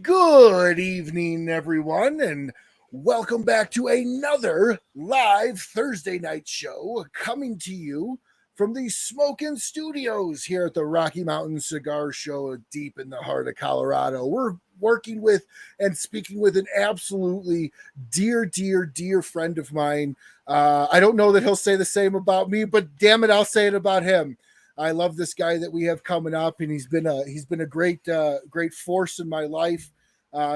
Good evening, everyone, and welcome back to another live Thursday night show coming to you from the Smokin' Studios here at the Rocky Mountain Cigar Show deep in the heart of Colorado. We're working with and speaking with an absolutely dear friend of mine. I don't know that he'll say the same about me, but damn it, I'll say it about him. I love this guy that we have coming up, and he's been a great force in my life.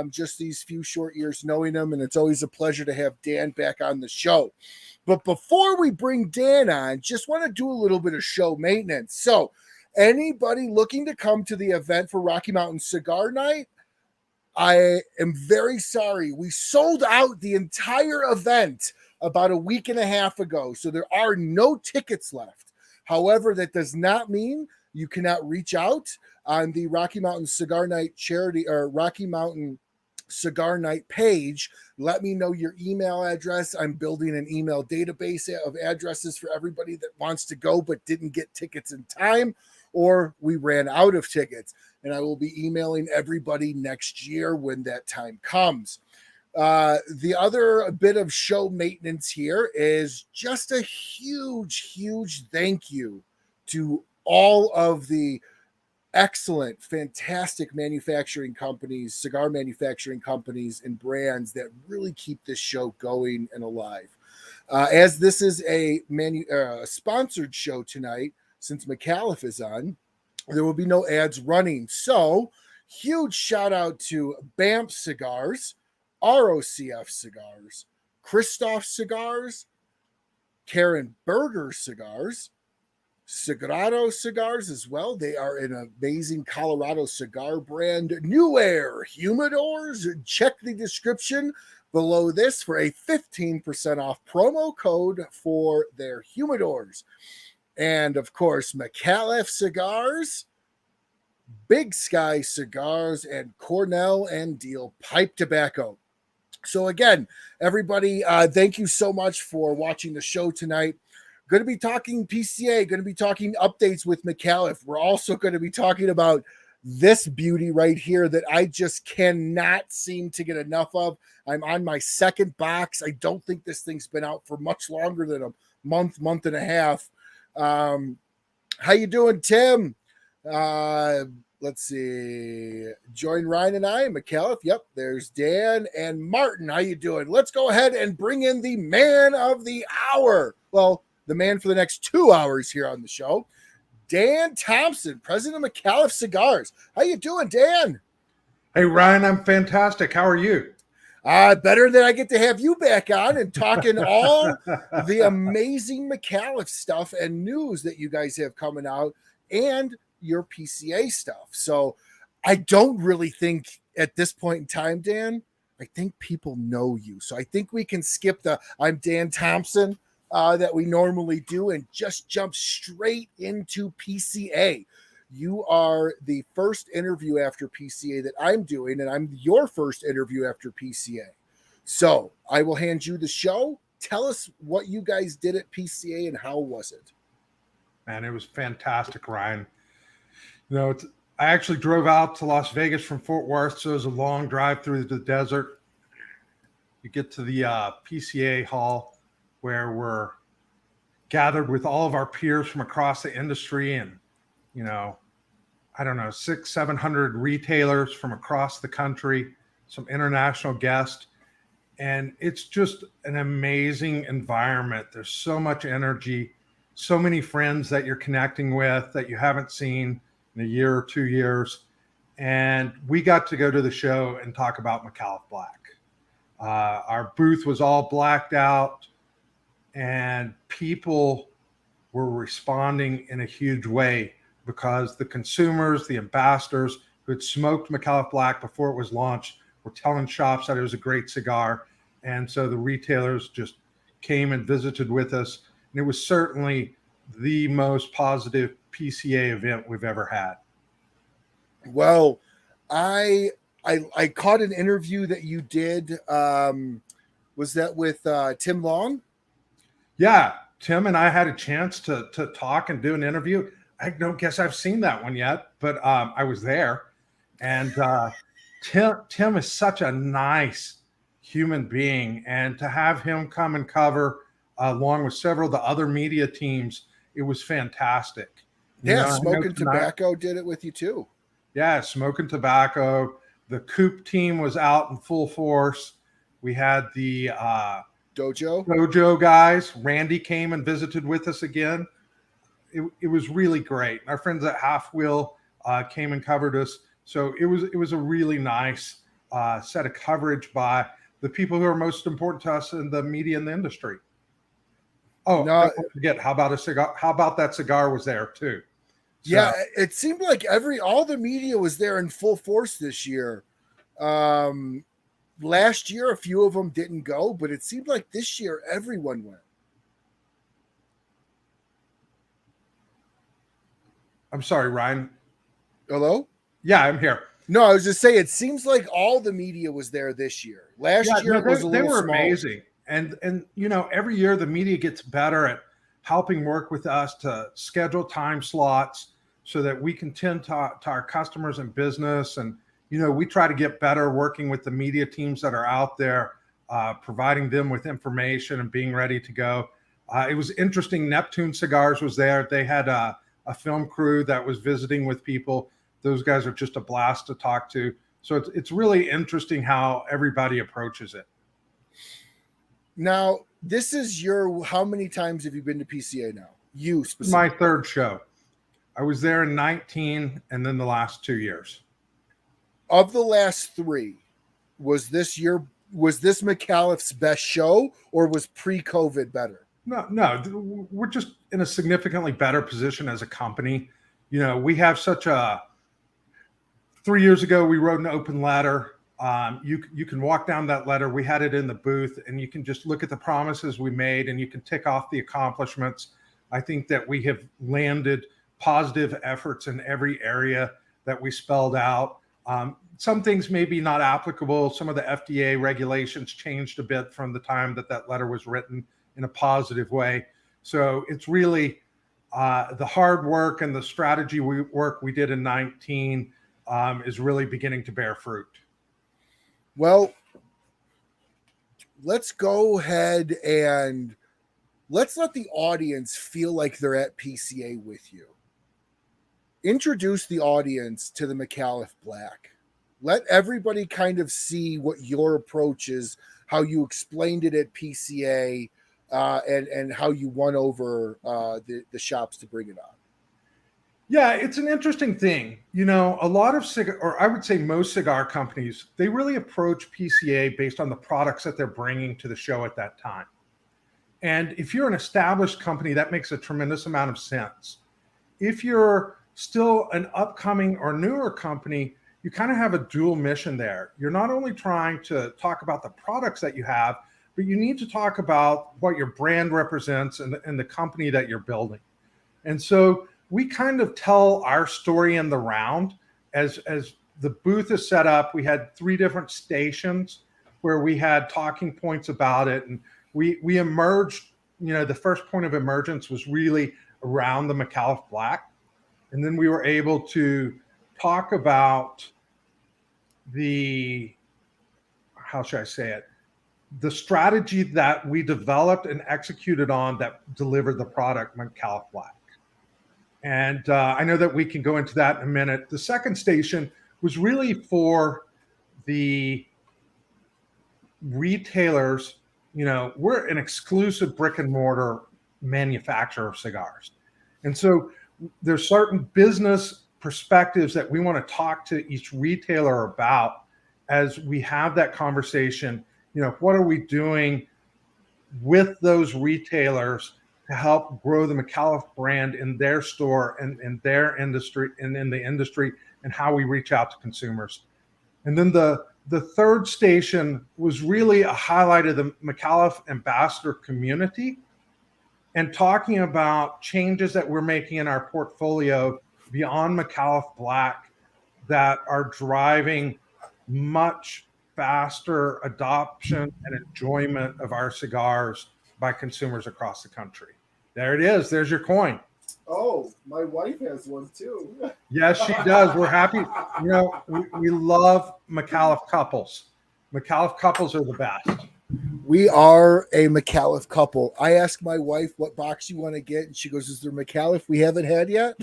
Just these few short years knowing him, and it's always a pleasure to have Dan back on the show. But before we bring Dan on, just want to do a little bit of show maintenance. So, anybody looking to come to the event for Rocky Mountain Cigar Night, I am very sorry. We sold out the entire event about a week and a half ago, so there are no tickets left. However, that does not mean you cannot reach out on the Rocky Mountain Cigar Night charity or Rocky Mountain Cigar Night page. Let me know your email address. I'm building an email database of addresses for everybody that wants to go but didn't get tickets in time, or we ran out of tickets. And I will be emailing everybody next year when that time comes. The other bit of show maintenance here is just a huge thank you to all of the excellent, fantastic manufacturing companies, cigar manufacturing companies and brands that really keep this show going and alive. As this is a sponsored show tonight, since Micallef is on, there will be no ads running. So, huge shout out to BAMF Cigars, ROCF Cigars, Kristoff Cigars, Berger Cigars, Sagrado Cigars as well. They are an amazing Colorado cigar brand. New Air Humidors. Check the description below this for a 15% off promo code for their humidors. And of course, Micallef Cigars, Big Sky Cigars, and Cornell and Diehl Pipe Tobacco. So again, everybody, thank you so much for watching the show tonight. Going to be talking PCA, going to be talking updates with Micallef. We're also going to be talking about this beauty right here that I just cannot seem to get enough of. I'm on my second box. I don't think this thing's been out for much longer than a month and a half. How you doing, Tim? Let's see. Join Ryan and I, Micallef. Yep, there's Dan and Martin. How you doing? Let's go ahead and bring in the man of the hour. Well, the man for the next 2 hours here on the show, Dan Thompson, president of Micallef Cigars. How you doing, Dan? Hey, Ryan, I'm fantastic. How are you? Better than I get to have you back on and talking all the amazing Micallef stuff and news that you guys have coming out and your PCA stuff. So I don't really think at this point in time, Dan, I think people know you. So I think we can skip the I'm Dan Thompson that we normally do and just jump straight into PCA. You are the first interview after PCA that I'm doing, and I'm your first interview after PCA. So I will hand you the show. Tell us what you guys did at PCA and how was it? Man, it was fantastic, Ryan. You know, I actually drove out to Las Vegas from Fort Worth, so it was a long drive through the desert. You get to the PCA hall where we're gathered with all of our peers from across the industry and, you know, I don't know, 600-700 retailers from across the country, some international guests. And it's just an amazing environment. There's so much energy, so many friends that you're connecting with that you haven't seen in a year or 2 years. And we got to go to the show and talk about Micallef Black. Our booth was all blacked out and people were responding in a huge way because the consumers, the ambassadors who had smoked Micallef Black before it was launched were telling shops that it was a great cigar. And so the retailers just came and visited with us. And it was certainly the most positive PCA event we've ever had. Well, I caught an interview that you did. Was that with Tim Long? Yeah, Tim and I had a chance to talk and do an interview. I don't guess I've seen that one yet, but I was there. And Tim is such a nice human being, and to have him come and cover along with several of the other media teams, it was fantastic. Yeah, Smoking Tobacco did it with you too. Yeah, Smoking Tobacco. The Coop team was out in full force. We had the Dojo guys. Randy came and visited with us again. It was really great. Our friends at Half Wheel came and covered us. So it was a really nice set of coverage by the people who are most important to us in the media and the industry. Oh, don't forget, how about a cigar? How about that cigar was there too? So, yeah, it seemed like all the media was there in full force this year. Last year, a few of them didn't go, but it seemed like this year everyone went. I'm sorry, Ryan. Hello? Yeah, I'm here. No, I was just saying, it seems like all the media was there this year. Last year it was a little they were small. Amazing. And every year the media gets better at helping work with us to schedule time slots so that we can tend to our customers and business. And, we try to get better working with the media teams that are out there, providing them with information and being ready to go. It was interesting. Neptune Cigars was there. They had a film crew that was visiting with people. Those guys are just a blast to talk to. So it's really interesting how everybody approaches it. Now, this is how many times have you been to PCA now? You specifically. My third show. I was there in 19 and then the last 2 years. Of the last 3, was this Micallef's best show, or was pre-COVID better? No, we're just in a significantly better position as a company. We have such 3 years ago, we wrote an open letter. You can walk down that letter. We had it in the booth, and you can just look at the promises we made, and you can tick off the accomplishments. I think that we have landed positive efforts in every area that we spelled out. Some things may be not applicable. Some of the FDA regulations changed a bit from the time that letter was written in a positive way. So it's really the hard work and the strategy work we did in 19 is really beginning to bear fruit. Well, let's go ahead and let's let the audience feel like they're at PCA with you. Introduce the audience to the Micallef Black. Let everybody kind of see what your approach is, how you explained it at PCA, and how you won over the shops to bring it on. Yeah, it's an interesting thing. A lot of or I would say most cigar companies, they really approach PCA based on the products that they're bringing to the show at that time. And if you're an established company, that makes a tremendous amount of sense. If you're still an upcoming or newer company, you kind of have a dual mission there. You're not only trying to talk about the products that you have, but you need to talk about what your brand represents and the company that you're building. And so we kind of tell our story in the round as the booth is set up. We had 3 different stations where we had talking points about it. And we emerged, the first point of emergence was really around the Micallef Black. And then we were able to talk about the strategy that we developed and executed on that delivered the product Micallef Black. And I know that we can go into that in a minute. The second station was really for the retailers. We're an exclusive brick and mortar manufacturer of cigars. And so there's certain business perspectives that we want to talk to each retailer about as we have that conversation. What are we doing with those retailers to help grow the Micallef brand in their store and in their industry and in the industry, and how we reach out to consumers. And then the third station was really a highlight of the Micallef ambassador community and talking about changes that we're making in our portfolio beyond Micallef Black that are driving much faster adoption and enjoyment of our cigars by consumers across the country. There it is. There's your coin. Oh, my wife has one too. Yes, she does. We're happy. You know, we love Micallef couples. Micallef couples are the best. We are a Micallef couple. I ask my wife what box you want to get, and she goes, "Is there Micallef we haven't had yet?"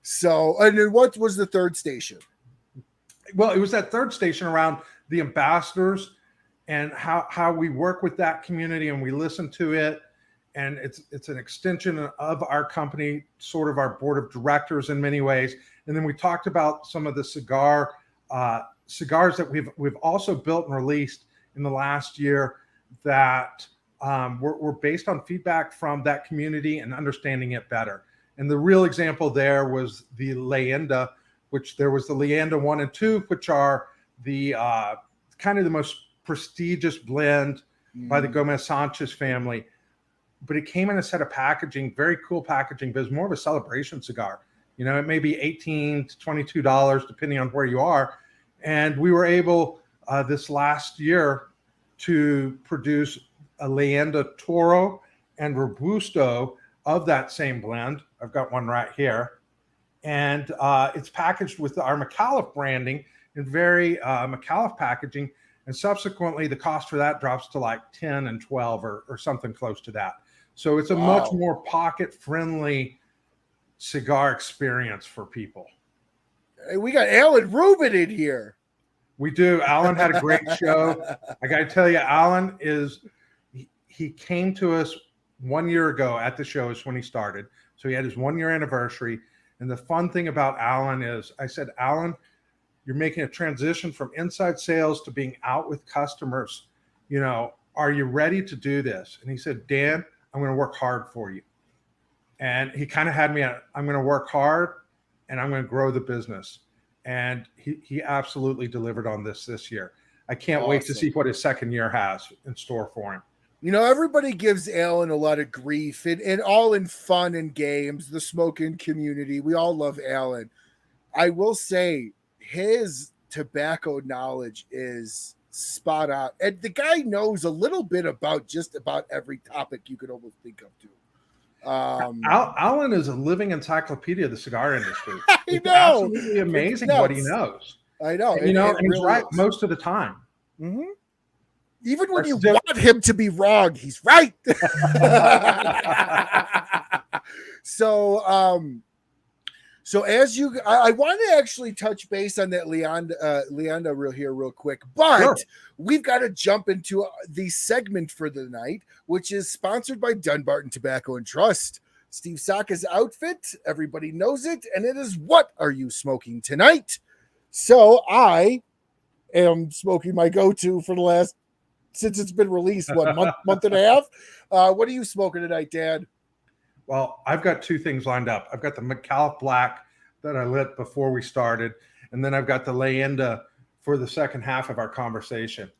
So, and then what was the third station? Well, it was that third station around the ambassadors and how we work with that community and we listen to it. And it's an extension of our company, sort of our board of directors in many ways. And then we talked about some of the cigars that we've also built and released in the last year that were based on feedback from that community and understanding it better. And the real example there was the Leyenda, which there was the Leyenda 1 and 2, which are the kind of the most prestigious blend by the Gomez Sanchez family. But it came in a set of packaging, very cool packaging, but it's more of a celebration cigar. You know, it may be $18 to $22, depending on where you are. And we were able this last year to produce a Leyenda Toro and Robusto of that same blend. I've got one right here. And it's packaged with our Micallef branding in very Micallef packaging. And subsequently, the cost for that drops to like 10 and 12 or something close to that. So it's a much more pocket-friendly cigar experience for people. Hey, we got Alan Rubin in here. We do. Alan had a great show. I got to tell you, Alan he came to us 1 year ago at the show is when he started. So he had his 1 year anniversary. And the fun thing about Alan is I said, Alan, you're making a transition from inside sales to being out with customers. You know, are you ready to do this? And he said, Dan, I'm going to work hard for you. And he kind of had me at, I'm going to work hard and I'm going to grow the business. And he absolutely delivered on this year. I can't wait to see what his second year has in store for him. You know, everybody gives Alan a lot of grief and all in fun and games, the smoking community. We all love Alan. I will say his tobacco knowledge is spot on. And the guy knows a little bit about just about every topic you could almost think of too. Alan is a living encyclopedia of the cigar industry. It's absolutely amazing what he knows. I know. And, and he's right most of the time. Mm-hmm. Even when you want him to be wrong, he's right. So as you, I want to actually touch base on that Leyenda real quick, but sure. We've got to jump into the segment for the night, which is sponsored by Dunbarton Tobacco and Trust. Steve Saka's outfit, everybody knows it, and it is What Are You Smoking Tonight? So I am smoking my go-to for the last, since it's been released, month and a half. What are you smoking tonight, Dad? Well, I've got two things lined up. I've got the Micallef Black that I lit before we started, and then I've got the Leyenda for the second half of our conversation.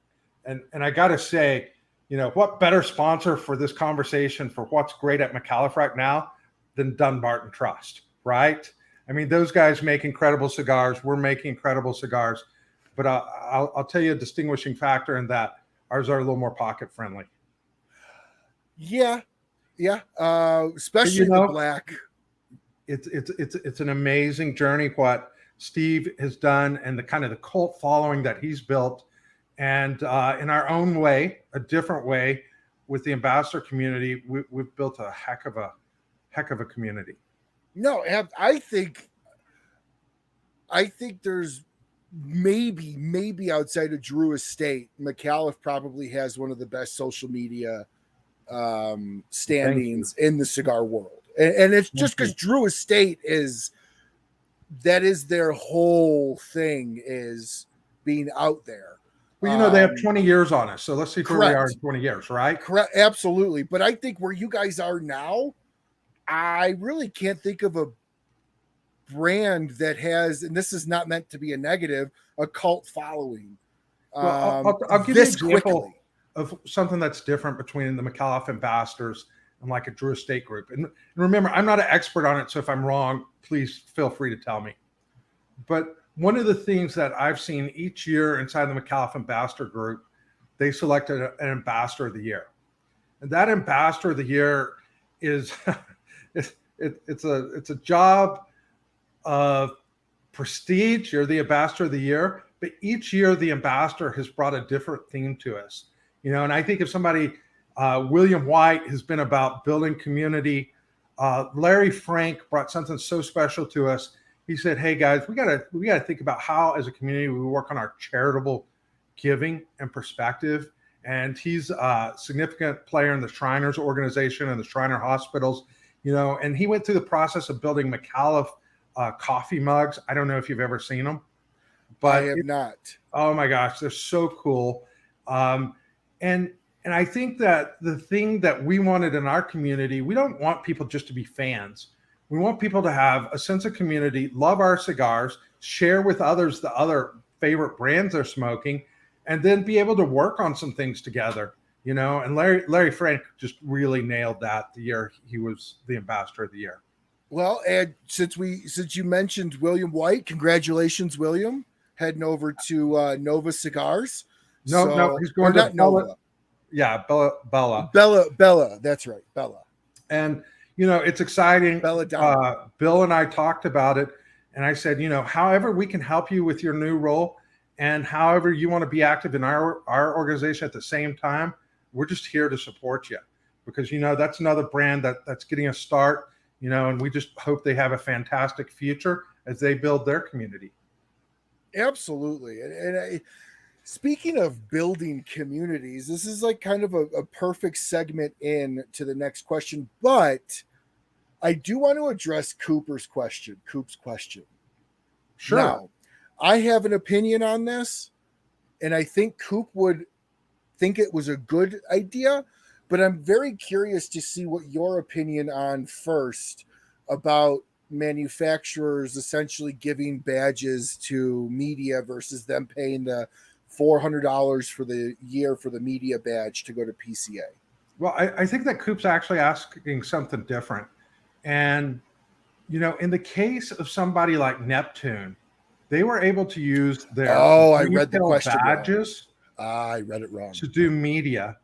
And I got to say, what better sponsor for this conversation for what's great at Micallef right now than Dunbarton Trust, right? I mean, those guys make incredible cigars. We're making incredible cigars. But I'll tell you a distinguishing factor in that ours are a little more pocket friendly. Yeah. Especially the black. It's an amazing journey what Steve has done and the kind of the cult following that he's built, and in our own way, a different way, with the ambassador community, we've built a heck of a community. No, I think there's maybe outside of Drew Estate, Micallef probably has one of the best social media standings in the cigar world, and it's just because Drew Estate is their whole thing, is being out there. Well, they have 20 years on us, so let's see where we are in 20 years, right? Correct, absolutely. But I think where you guys are now, I really can't think of a brand that has, and this is not meant to be a negative, a cult following. Well, I'll give you an example of something that's different between the Micallef ambassadors and like a Drew Estate group. And remember, I'm not an expert on it, so if I'm wrong, please feel free to tell me. But one of the things that I've seen each year inside the Micallef ambassador group, they selected an ambassador of the year. And that ambassador of the year is it's a job of prestige. You're the ambassador of the year, but each year the ambassador has brought a different theme to us. And I think if somebody, William White has been about building community. Larry Frank brought something so special to us. He said, "Hey guys, we gotta think about how, as a community, we work on our charitable giving and perspective." And he's a significant player in the Shriners organization and the Shriner hospitals. And he went through the process of building Micallef coffee mugs. I don't know if you've ever seen them, but I have not. Oh my gosh, they're so cool. And I think that the thing that we wanted in our community, we don't want people just to be fans. We want people to have a sense of community, love our cigars, share with others the other favorite brands they're smoking, and then be able to work on some things together. And Larry Frank just really nailed that the year he was the ambassador of the year. Well, and since you mentioned William White, congratulations, William, heading over to Nova Cigars. No, he's going to Nova. Yeah, Bella. That's right, Bella. And it's exciting. Bella Bill and I talked about it, and I said, however we can help you with your new role, and however you want to be active in our organization at the same time, we're just here to support you, because that's another brand that's getting a start, and we just hope they have a fantastic future as they build their community. Absolutely. And speaking of building communities, this is like kind of a perfect segment in to the next question, but I do want to address Coop's question. Sure. Now, I have an opinion on this, and I think Coop would think it was a good idea, but I'm very curious to see what your opinion on first about manufacturers essentially giving badges to media versus them paying the $400 for the year for the media badge to go to PCA. Well, I think that Coop's actually asking something different. And, in the case of somebody like Neptune, they were able to use their I read the question badges. I read it wrong. To do media.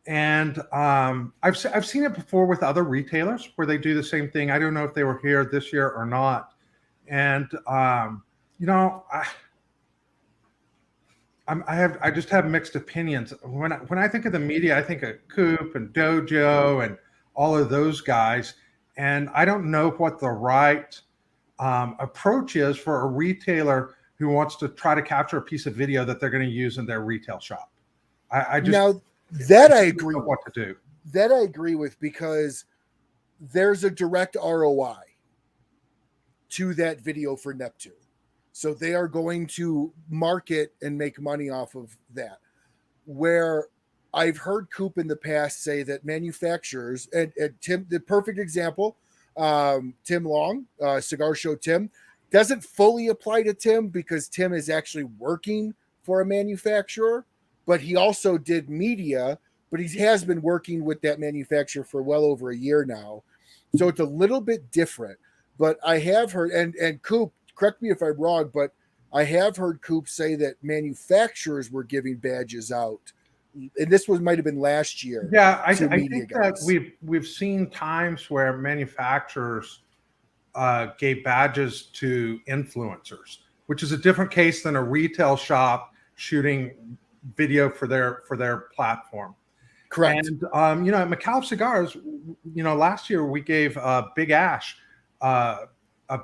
And I've seen it before with other retailers where they do the same thing. I don't know if they were here this year or not. And, I just have mixed opinions. When I think of the media, I think of Coop and Dojo and all of those guys. And I don't know what the right approach is for a retailer who wants to try to capture a piece of video that they're going to use in their retail shop. I agree with what to do. That I agree with, because there's a direct ROI to that video for Neptune. So they are going to market and make money off of that. Where I've heard Coop in the past say that manufacturers, and Tim, the perfect example, Tim Long, Cigar Show Tim, doesn't fully apply to Tim because Tim is actually working for a manufacturer, but he also did media, but he has been working with that manufacturer for well over a year now. So it's a little bit different. But I have heard, and Coop, correct me if I'm wrong, but I have heard Coop say that manufacturers were giving badges out, and this might have been last year. Yeah, I think that we've seen times where manufacturers gave badges to influencers, which is a different case than a retail shop shooting video for their platform. Correct. And at Micallef Cigars, last year we gave Big Ash a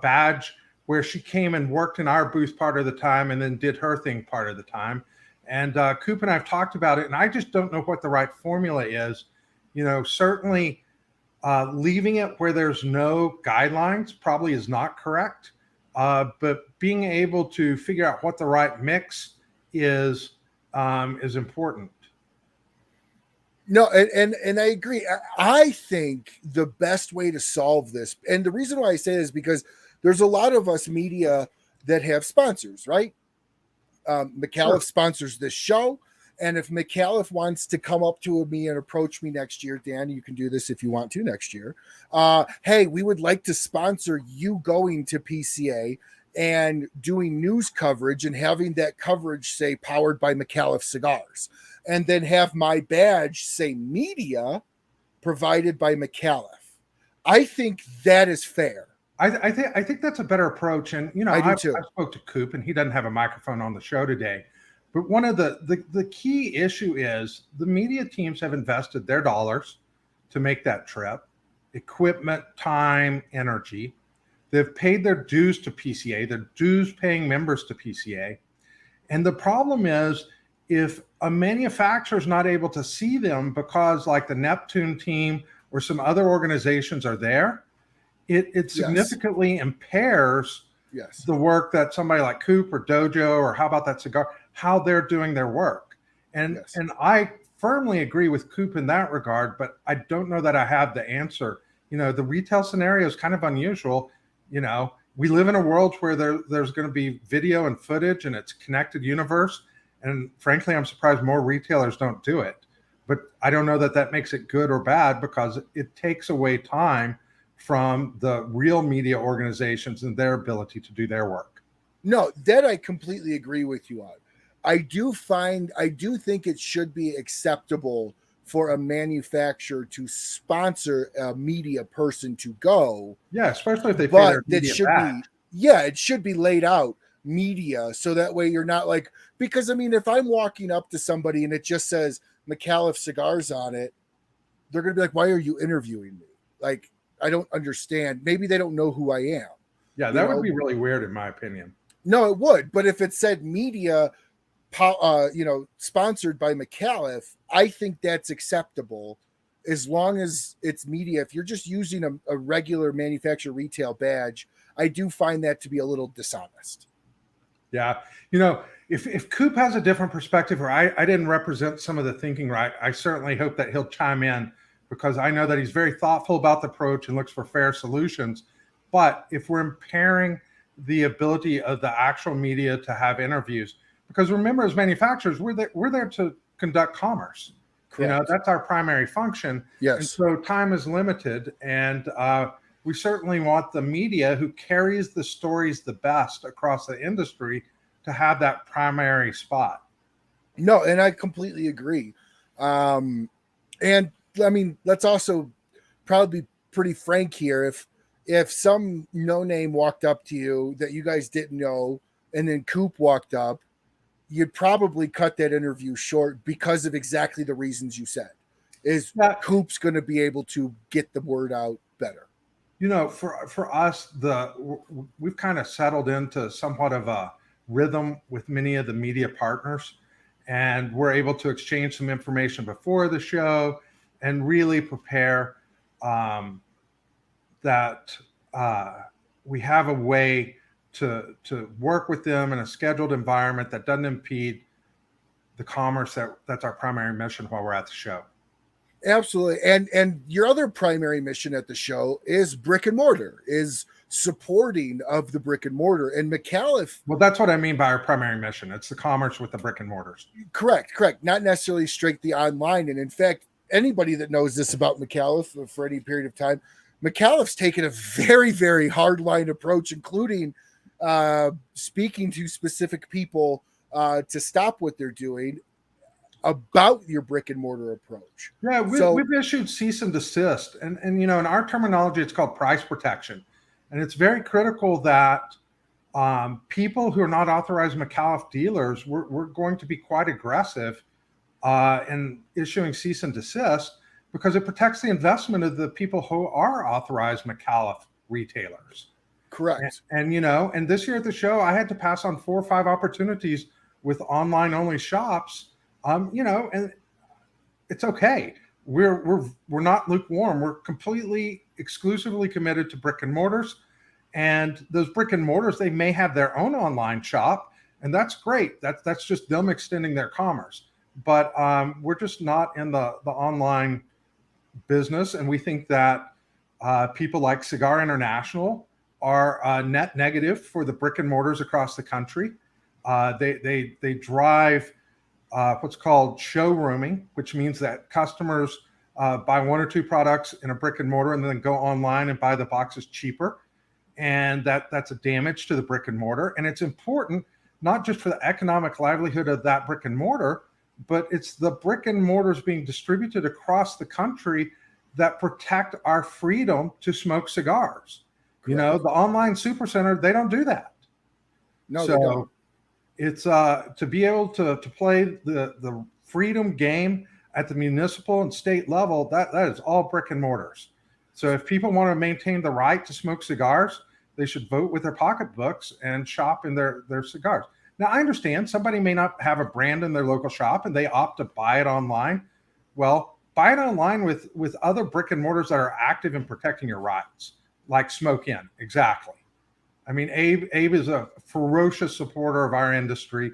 badge where she came and worked in our booth part of the time and then did her thing part of the time. And Coop and I have talked about it, and I just don't know what the right formula is. Certainly leaving it where there's no guidelines probably is not correct. But being able to figure out what the right mix is important. No, and I agree. I think the best way to solve this, and the reason why I say this is because there's a lot of us media that have sponsors, right? Micallef sponsors this show. And if Micallef wants to come up to me and approach me next year, Dan, you can do this if you want to next year. Hey, we would like to sponsor you going to PCA and doing news coverage and having that coverage say powered by Micallef Cigars, and then have my badge say media. provided by Micallef. I think that is fair. I think that's a better approach. And, you know, I do I too. spoke to Coop, and he doesn't have a microphone on the show today. But one of the key issue is the media teams have invested their dollars to make that trip, equipment, time, energy. They've paid their dues to PCA, their dues paying members to PCA. And the problem is, if a manufacturer is not able to see them because like the Neptune team or some other organizations are there, it significantly impairs the work that somebody like Coop or Dojo, or how about that cigar, how they're doing their work. And I firmly agree with Coop in that regard, but I don't know that I have the answer. You know, the retail scenario is kind of unusual. You know, we live in a world where there's going to be video and footage, and it's connected universe. And frankly, I'm surprised more retailers don't do it. But I don't know that that makes it good or bad, because it takes away time from the real media organizations and their ability to do their work. No, that I completely agree with you on. I do think it should be acceptable for a manufacturer to sponsor a media person to go. Yeah, especially if they pay their media back. It should be laid out media, so that way you're not like, because I mean, if I'm walking up to somebody and it just says Micallef Cigars on it, they're going to be like, why are you interviewing me? Like, I don't understand. Maybe they don't know who I am. Yeah, that would be really weird in my opinion. No, it would. But if it said media, sponsored by Micallef, I think that's acceptable, as long as it's media. If you're just using a regular manufacturer retail badge, I do find that to be a little dishonest. Yeah. You know, if Coop has a different perspective, or I didn't represent some of the thinking right, I certainly hope that he'll chime in, because I know that he's very thoughtful about the approach and looks for fair solutions. But if we're impairing the ability of the actual media to have interviews, because remember, as manufacturers, we're there to conduct commerce. Correct. You know, that's our primary function. Yes. And so time is limited, and we certainly want the media, who carries the stories the best across the industry, to have that primary spot. No, and I completely agree. And I mean, let's also probably be pretty frank here. If some no name walked up to you that you guys didn't know, and then Coop walked up, you'd probably cut that interview short, because of exactly the reasons you said. Coop's going to be able to get the word out better. You know, for us, we've kind of settled into somewhat of a rhythm with many of the media partners, and we're able to exchange some information before the show and really prepare that we have a way to work with them in a scheduled environment that doesn't impede the commerce that's our primary mission while we're at the show. Absolutely. And your other primary mission at the show is brick and mortar, is supporting of the brick and mortar. And Micallef. Well, that's what I mean by our primary mission. It's the commerce with the brick and mortars. Correct. Not necessarily straight the online. And in fact, anybody that knows this about Micallef for any period of time, Micallef's taken a very, very hard line approach, including speaking to specific people to stop what they're doing about your brick and mortar approach. Yeah, we've issued cease and desist, and you know, in our terminology, it's called price protection, and it's very critical that people who are not authorized Micallef dealers, we're going to be quite aggressive in issuing cease and desist, because it protects the investment of the people who are authorized Micallef retailers. Correct. And you know, and this year at the show, I had to pass on 4 or 5 opportunities with online only shops. You know, and it's okay. We're not lukewarm. We're completely exclusively committed to brick and mortars, and those brick and mortars, they may have their own online shop, and that's great. That's just them extending their commerce. But we're just not in the online business, and we think that people like Cigar International are net negative for the brick and mortars across the country. They drive what's called showrooming, which means that customers buy 1 or 2 products in a brick and mortar and then go online and buy the boxes cheaper. And that's a damage to the brick and mortar. And it's important, not just for the economic livelihood of that brick and mortar, but it's the brick and mortars being distributed across the country that protect our freedom to smoke cigars. You know, the online supercenter, they don't do that. No, so they don't. It's to be able to play the freedom game at the municipal and state level, that is all brick and mortars. So if people want to maintain the right to smoke cigars, they should vote with their pocketbooks and shop in their cigars. Now, I understand somebody may not have a brand in their local shop and they opt to buy it online. Well, buy it online with other brick and mortars that are active in protecting your rights, like Smoke Inn. Exactly. I mean, Abe is a ferocious supporter of our industry,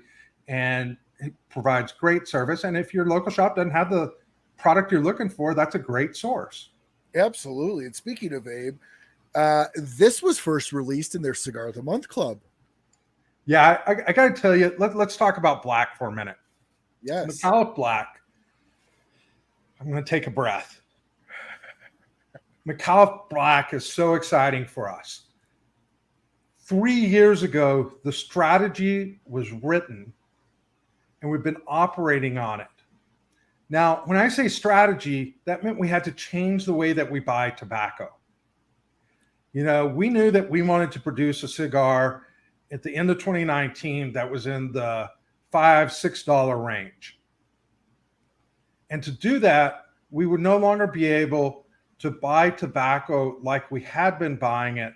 and he provides great service. And if your local shop doesn't have the product you're looking for, that's a great source. Absolutely. And speaking of Abe, this was first released in their Cigar of the Month Club. Yeah, I got to tell you, let's talk about Black for a minute. Yes. Micallef Black. I'm going to take a breath. Micallef Black is so exciting for us. 3 years ago, the strategy was written, and we've been operating on it. Now, when I say strategy, that meant we had to change the way that we buy tobacco. You know, we knew that we wanted to produce a cigar at the end of 2019 that was in the $5-6 range. And to do that, we would no longer be able to buy tobacco like we had been buying it.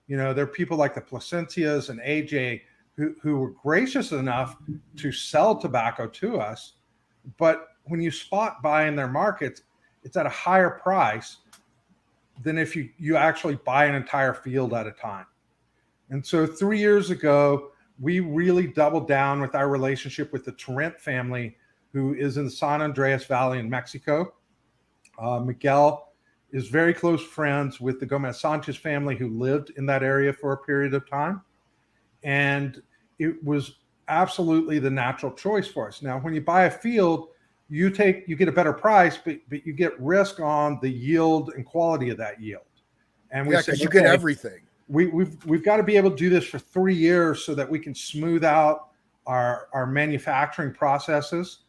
You know, there are people like the Placencias and AJ who were gracious enough to sell tobacco to us. But when you spot buy in their markets, it's at a higher price than if you actually buy an entire field at a time. And so 3 years ago, we really doubled down with our relationship with the Torrent family, who is in the San Andreas Valley in Mexico. Miguel is very close friends with the Gomez Sanchez family, who lived in that area for a period of time. And it was absolutely the natural choice for us. Now, when you buy a field, you get a better price, but you get risk on the yield and quality of that yield. And we said, because you get everything. We've got to be able to do this for 3 years so that we can smooth out our manufacturing processes,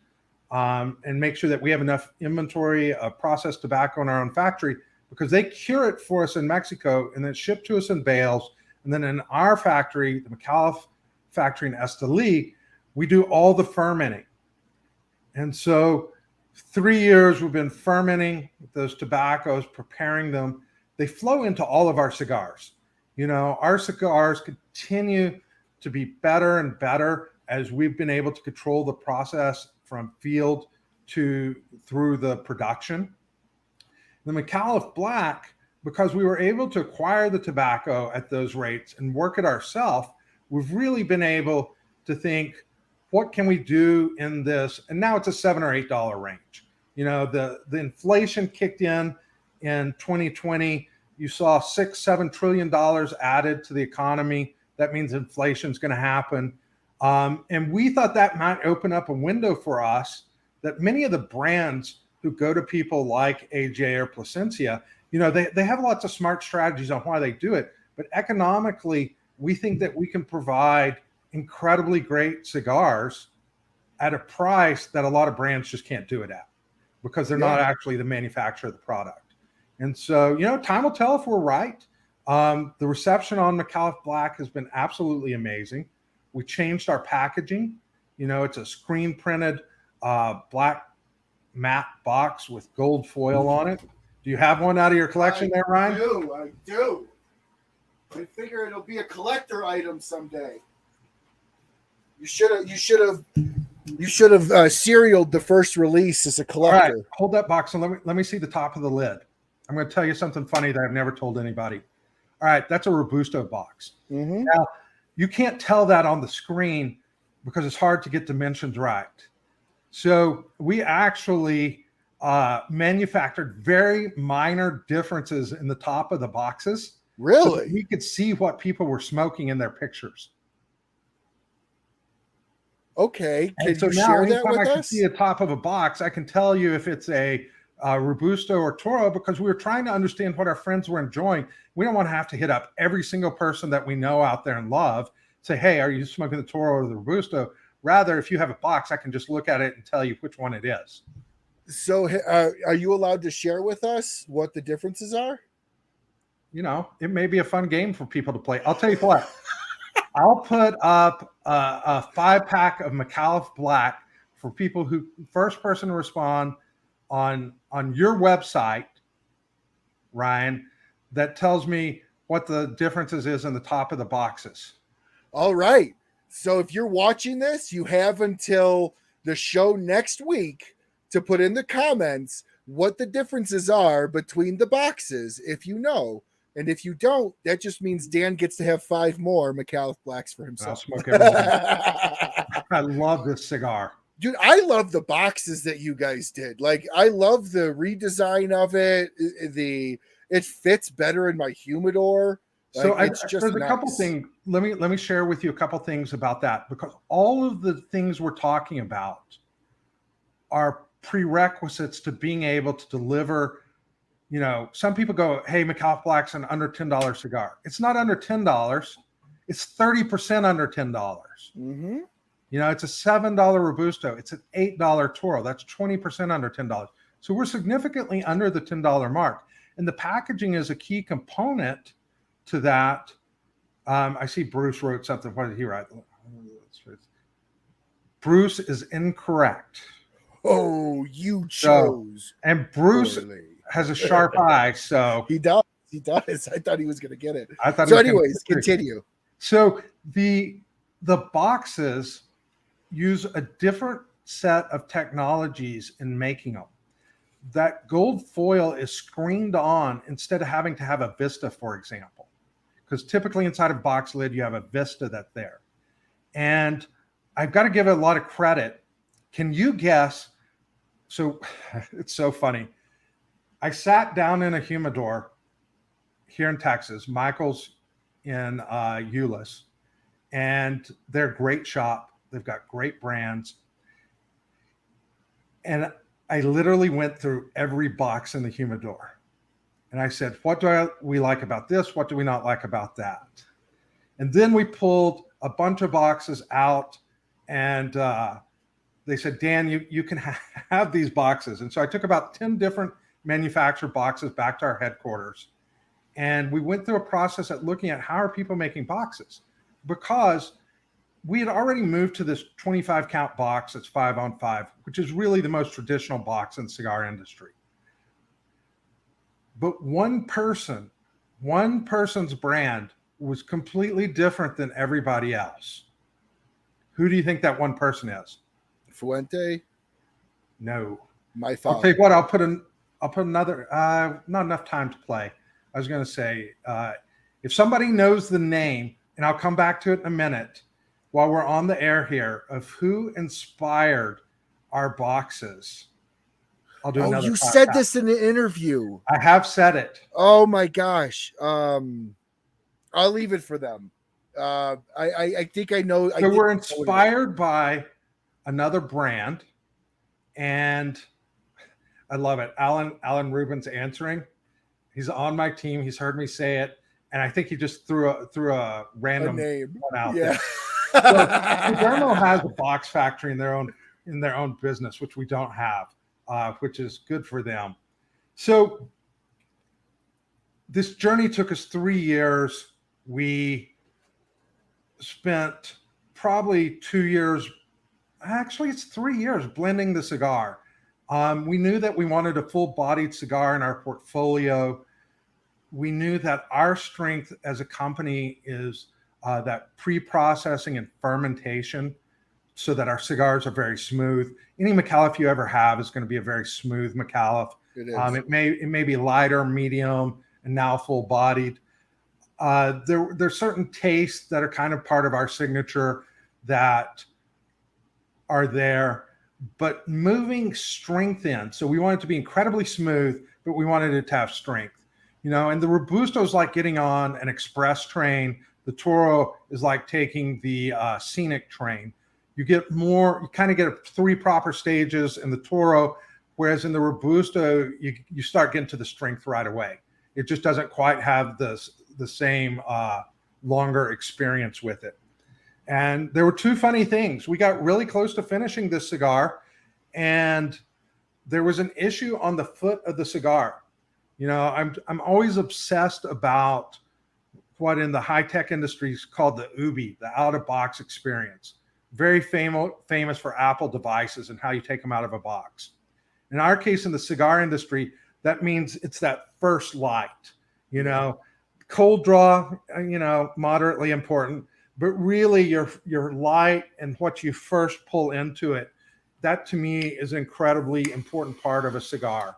and make sure that we have enough inventory of processed tobacco in our own factory, because they cure it for us in Mexico and then ship to us in bales. And then in our factory, the Micallef factory in Esteli, we do all the fermenting. And so 3 years we've been fermenting those tobaccos, preparing them. They flow into all of our cigars. You know, our cigars continue to be better and better as we've been able to control the process from field through the production. The Micallef Black, because we were able to acquire the tobacco at those rates and work it ourselves, we've really been able to think, what can we do in this? And now it's a $7 or $8 range. You know, the inflation kicked in 2020. You saw $6-7 trillion added to the economy. That means inflation is going to happen. And we thought that might open up a window for us, that many of the brands who go to people like AJ or Placencia, you know, they have lots of smart strategies on why they do it. But economically, we think that we can provide incredibly great cigars at a price that a lot of brands just can't do it at, because they're not actually the manufacturer of the product. And so, you know, time will tell if we're right. The reception on Micallef Black has been absolutely amazing. We changed our packaging. You know, it's a screen printed black matte box with gold foil on it. Do you have one out of your collection there, Ryan? I do. I figure it'll be a collector item someday. You should have serialed the first release as a collector. All right, hold that box and let me see the top of the lid. I'm going to tell you something funny that I've never told anybody. All right, that's a Robusto box. Mm-hmm. Now, you can't tell that on the screen because it's hard to get dimensions right. So we actually manufactured very minor differences in the top of the boxes. Really? So we could see what people were smoking in their pictures. Okay. Can so you share that with I can us? see the top of a box, I can tell you if it's a Robusto or Toro, because we were trying to understand what our friends were enjoying. We don't want to have to hit up every single person that we know out there and love, say, hey, are you smoking the Toro or the Robusto? Rather, if you have a box, I can just look at it and tell you which one it is. So, are you allowed to share with us what the differences are? You know, it may be a fun game for people to play. I'll tell you what. I'll put up a 5-pack of Micallef Black for people who first person to respond on your website, Ryan, that tells me what the differences is in the top of the boxes. All right. So if you're watching this, you have until the show next week to put in the comments what the differences are between the boxes, if you know. And if you don't, that just means Dan gets to have 5 more Micallef Blacks for himself. I'll smoke every one. I love this cigar. Dude, I love the boxes that you guys did. Like, I love the redesign of it. It fits better in my humidor. So Like, there's a couple things. Let me share with you a couple things about that, because all of the things we're talking about are prerequisites to being able to deliver. You know, some people go, "Hey, Micallef Black's an under $10 cigar." It's not under $10. It's 30% under $10. Mm-hmm. You know, it's a $7 Robusto. It's an $8 Toro. That's 20% under $10. So we're significantly under the $10 mark. And the packaging is a key component to that. I see Bruce wrote something. What did he write? Bruce is incorrect. Oh, you chose. And Bruce has a sharp eye. So he does. He does. I thought he was going to get it. I thought. So anyways, continue. So the boxes use a different set of technologies in making them. That gold foil is screened on instead of having to have a vista, for example, because typically inside a box lid, you have a vista that's there. And I've got to give it a lot of credit. Can you guess? So it's so funny. I sat down in a humidor here in Texas, Michael's in Euless, and they're a great shop. They've got great brands. And I literally went through every box in the humidor. And I said, what do we like about this? What do we not like about that? And then we pulled a bunch of boxes out, and they said, Dan, you can have these boxes. And so I took about 10 different manufactured boxes back to our headquarters. And we went through a process at looking at how are people making boxes, because we had already moved to this 25 count box that's 5-on-5, which is really the most traditional box in the cigar industry. But one person's brand was completely different than everybody else. Who do you think that one person is? Fuente? No. My father. I'll tell you what, I'll put another, not enough time to play. I was going to say, if somebody knows the name, and I'll come back to it in a minute, while we're on the air here, of who inspired our boxes. I'll do another. You said this in an interview. I have said it. Oh my gosh. I'll leave it for them. I think I know. So we're inspired by another brand, and I love it. Alan Rubin's answering. He's on my team. He's heard me say it, and I think he just threw a random name one out there. So Padermo has a box factory in their own business, which we don't have, which is good for them. So this journey took us 3 years. We spent probably 2 years, actually it's 3 years, blending the cigar. We knew that we wanted a full-bodied cigar in our portfolio. We knew that our strength as a company is that pre-processing and fermentation, so that our cigars are very smooth. Any Micallef you ever have is going to be a very smooth Micallef. It is. It may be lighter, medium, and now full-bodied. There's certain tastes that are kind of part of our signature that are there, but moving strength in. So we want it to be incredibly smooth, but we wanted it to have strength. You know, and the Robusto is like getting on an express train. The Toro is like taking the scenic train. You kind of get 3 proper stages in the Toro, whereas in the Robusto, you start getting to the strength right away. It just doesn't quite have the same longer experience with it. And there were 2 funny things. We got really close to finishing this cigar, and there was an issue on the foot of the cigar. You know, I'm always obsessed about what in the high-tech industry is called the UBI, the out-of-box experience. Very famous for Apple devices and how you take them out of a box. In our case, in the cigar industry, that means it's that first light. You know, cold draw, you know, moderately important, but really your light and what you first pull into it, that to me is an incredibly important part of a cigar.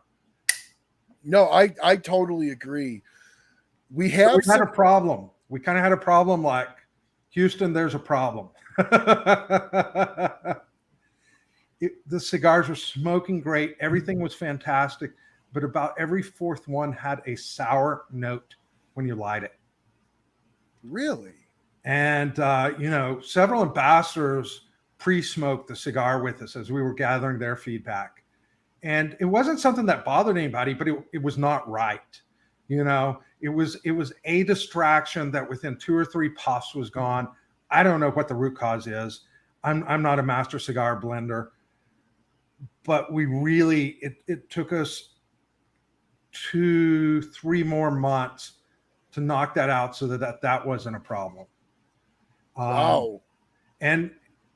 No, I totally agree. We had a problem. We kind of had a problem like, Houston, there's a problem. The cigars were smoking great. Everything was fantastic. But about every fourth one had a sour note when you light it. Really? And, you know, several ambassadors pre-smoked the cigar with us as we were gathering their feedback. And it wasn't something that bothered anybody, but it was not right. You know, it was a distraction that within 2 or 3 puffs was gone. I don't know what the root cause is. I'm not a master cigar blender, but we really, it took us 2-3 more months to knock that out so that wasn't a problem. Wow. And,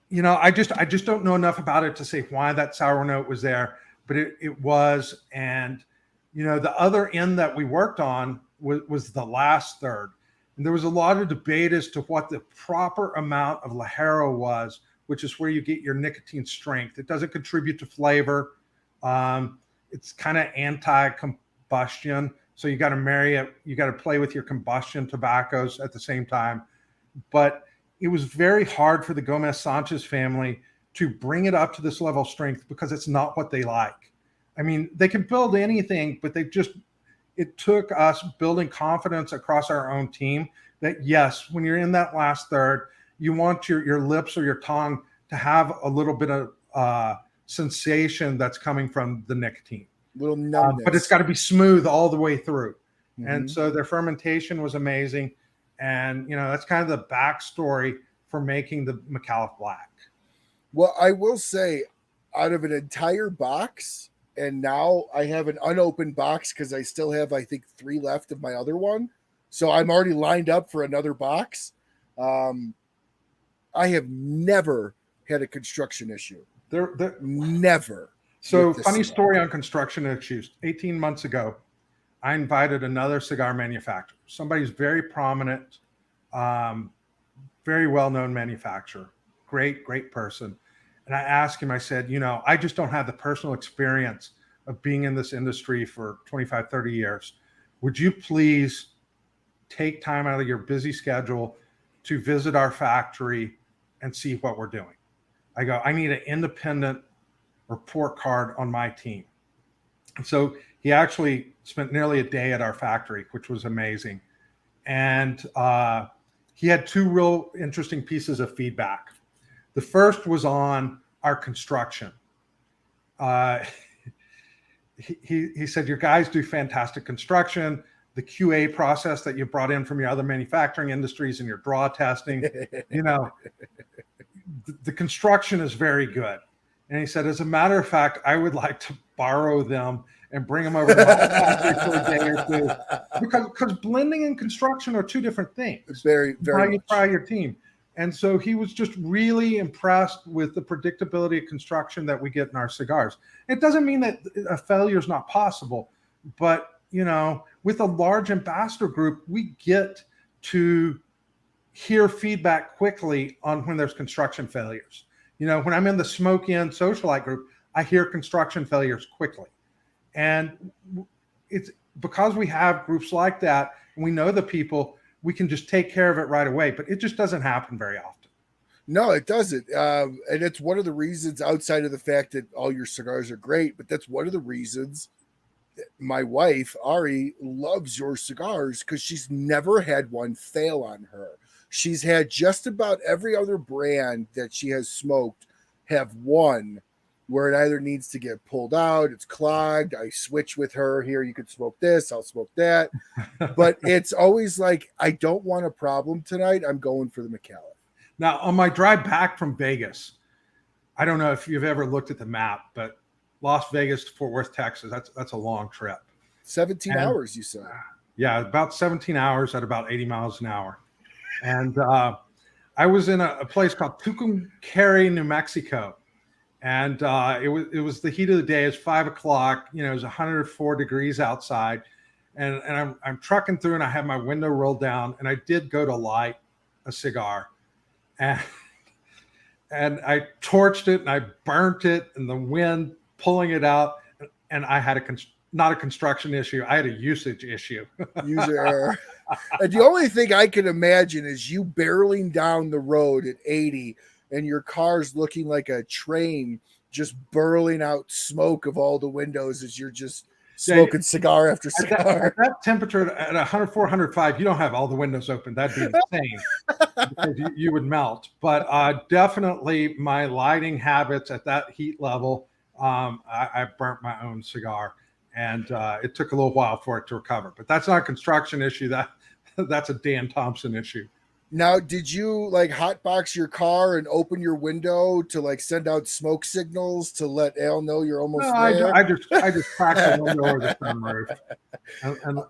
you know, I just don't know enough about it to say why that sour note was there, but it was. And, you know, the other end that we worked on was the last third. And there was a lot of debate as to what the proper amount of Ligero was, which is where you get your nicotine strength. It doesn't contribute to flavor. It's kind of anti-combustion. So you got to marry it. You got to play with your combustion tobaccos at the same time. But it was very hard for the Gomez Sanchez family to bring it up to this level of strength because it's not what they like. I mean, they can build anything, but it took us building confidence across our own team that yes, when you're in that last third, you want your lips or your tongue to have a little bit of sensation that's coming from the nicotine. Little numbness. But it's got to be smooth all the way through. Mm-hmm. And so their fermentation was amazing. And, you know, that's kind of the backstory for making the Micallef Black. Well, I will say, out of an entire box, and now I have an unopened box because I still have, I think, 3 left of my other one. So I'm already lined up for another box. I have never had a construction issue. Never. So funny story on construction issues. 18 months ago, I invited another cigar manufacturer. Somebody's very prominent, very well-known manufacturer. Great person. And I asked him, I said, you know, I just don't have the personal experience of being in this industry for 25, 30 years. Would you please take time out of your busy schedule to visit our factory and see what we're doing? I go, I need an independent report card on my team. And so he actually spent nearly a day at our factory, which was amazing. And he had 2 real interesting pieces of feedback. The first was on our construction. He said, your guys do fantastic construction. The QA process that you brought in from your other manufacturing industries and your draw testing, you know, the construction is very good. And he said, as a matter of fact, I would like to borrow them and bring them over to my factory for a day or 2, because blending and construction are 2 different things. Very, very. How you try your team. And so he was just really impressed with the predictability of construction that we get in our cigars. It doesn't mean that a failure is not possible, but, you know, with a large ambassador group, we get to hear feedback quickly on when there's construction failures. You know, when I'm in the Smoke In socialite group, I hear construction failures quickly. And it's because we have groups like that and we know the people, we can just take care of it right away, but it just doesn't happen very often. No, it doesn't. And it's one of the reasons, outside of the fact that all your cigars are great, but that's one of the reasons that my wife, Ari, loves your cigars, because she's never had one fail on her. She's had just about every other brand that she has smoked have one where it either needs to get pulled out, it's clogged, I switch with her, here you could smoke this, I'll smoke that. But it's always like, I don't want a problem tonight, I'm going for the Micallef. Now, on my drive back from Vegas, I don't know if you've ever looked at the map, but Las Vegas to Fort Worth, Texas. That's a long trip. 17 hours, you said. Yeah, about 17 hours at about 80 miles an hour. And I was in a place called Tucumcari, New Mexico. And it was the heat of the day. It's 5 o'clock. You know, it was 104 degrees outside. And I'm trucking through, and I have my window rolled down, and I did go to light a cigar. And I torched it, and I burnt it, and the wind pulling it out. And I had not a construction issue. I had a usage issue. User error. And the only thing I can imagine is you barreling down the road at 80 and your car's looking like a train just burling out smoke of all the windows as you're just smoking cigar after cigar. At that temperature, at 104, 105, you don't have all the windows open. That'd be insane because you would melt. But definitely my lighting habits at that heat level, I burnt my own cigar. And it took a little while for it to recover. But that's not a construction issue. That's a Dan Thompson issue. Now, did you like hotbox your car and open your window to like send out smoke signals to let Al know you're almost there? I just cracked the window or the sunroof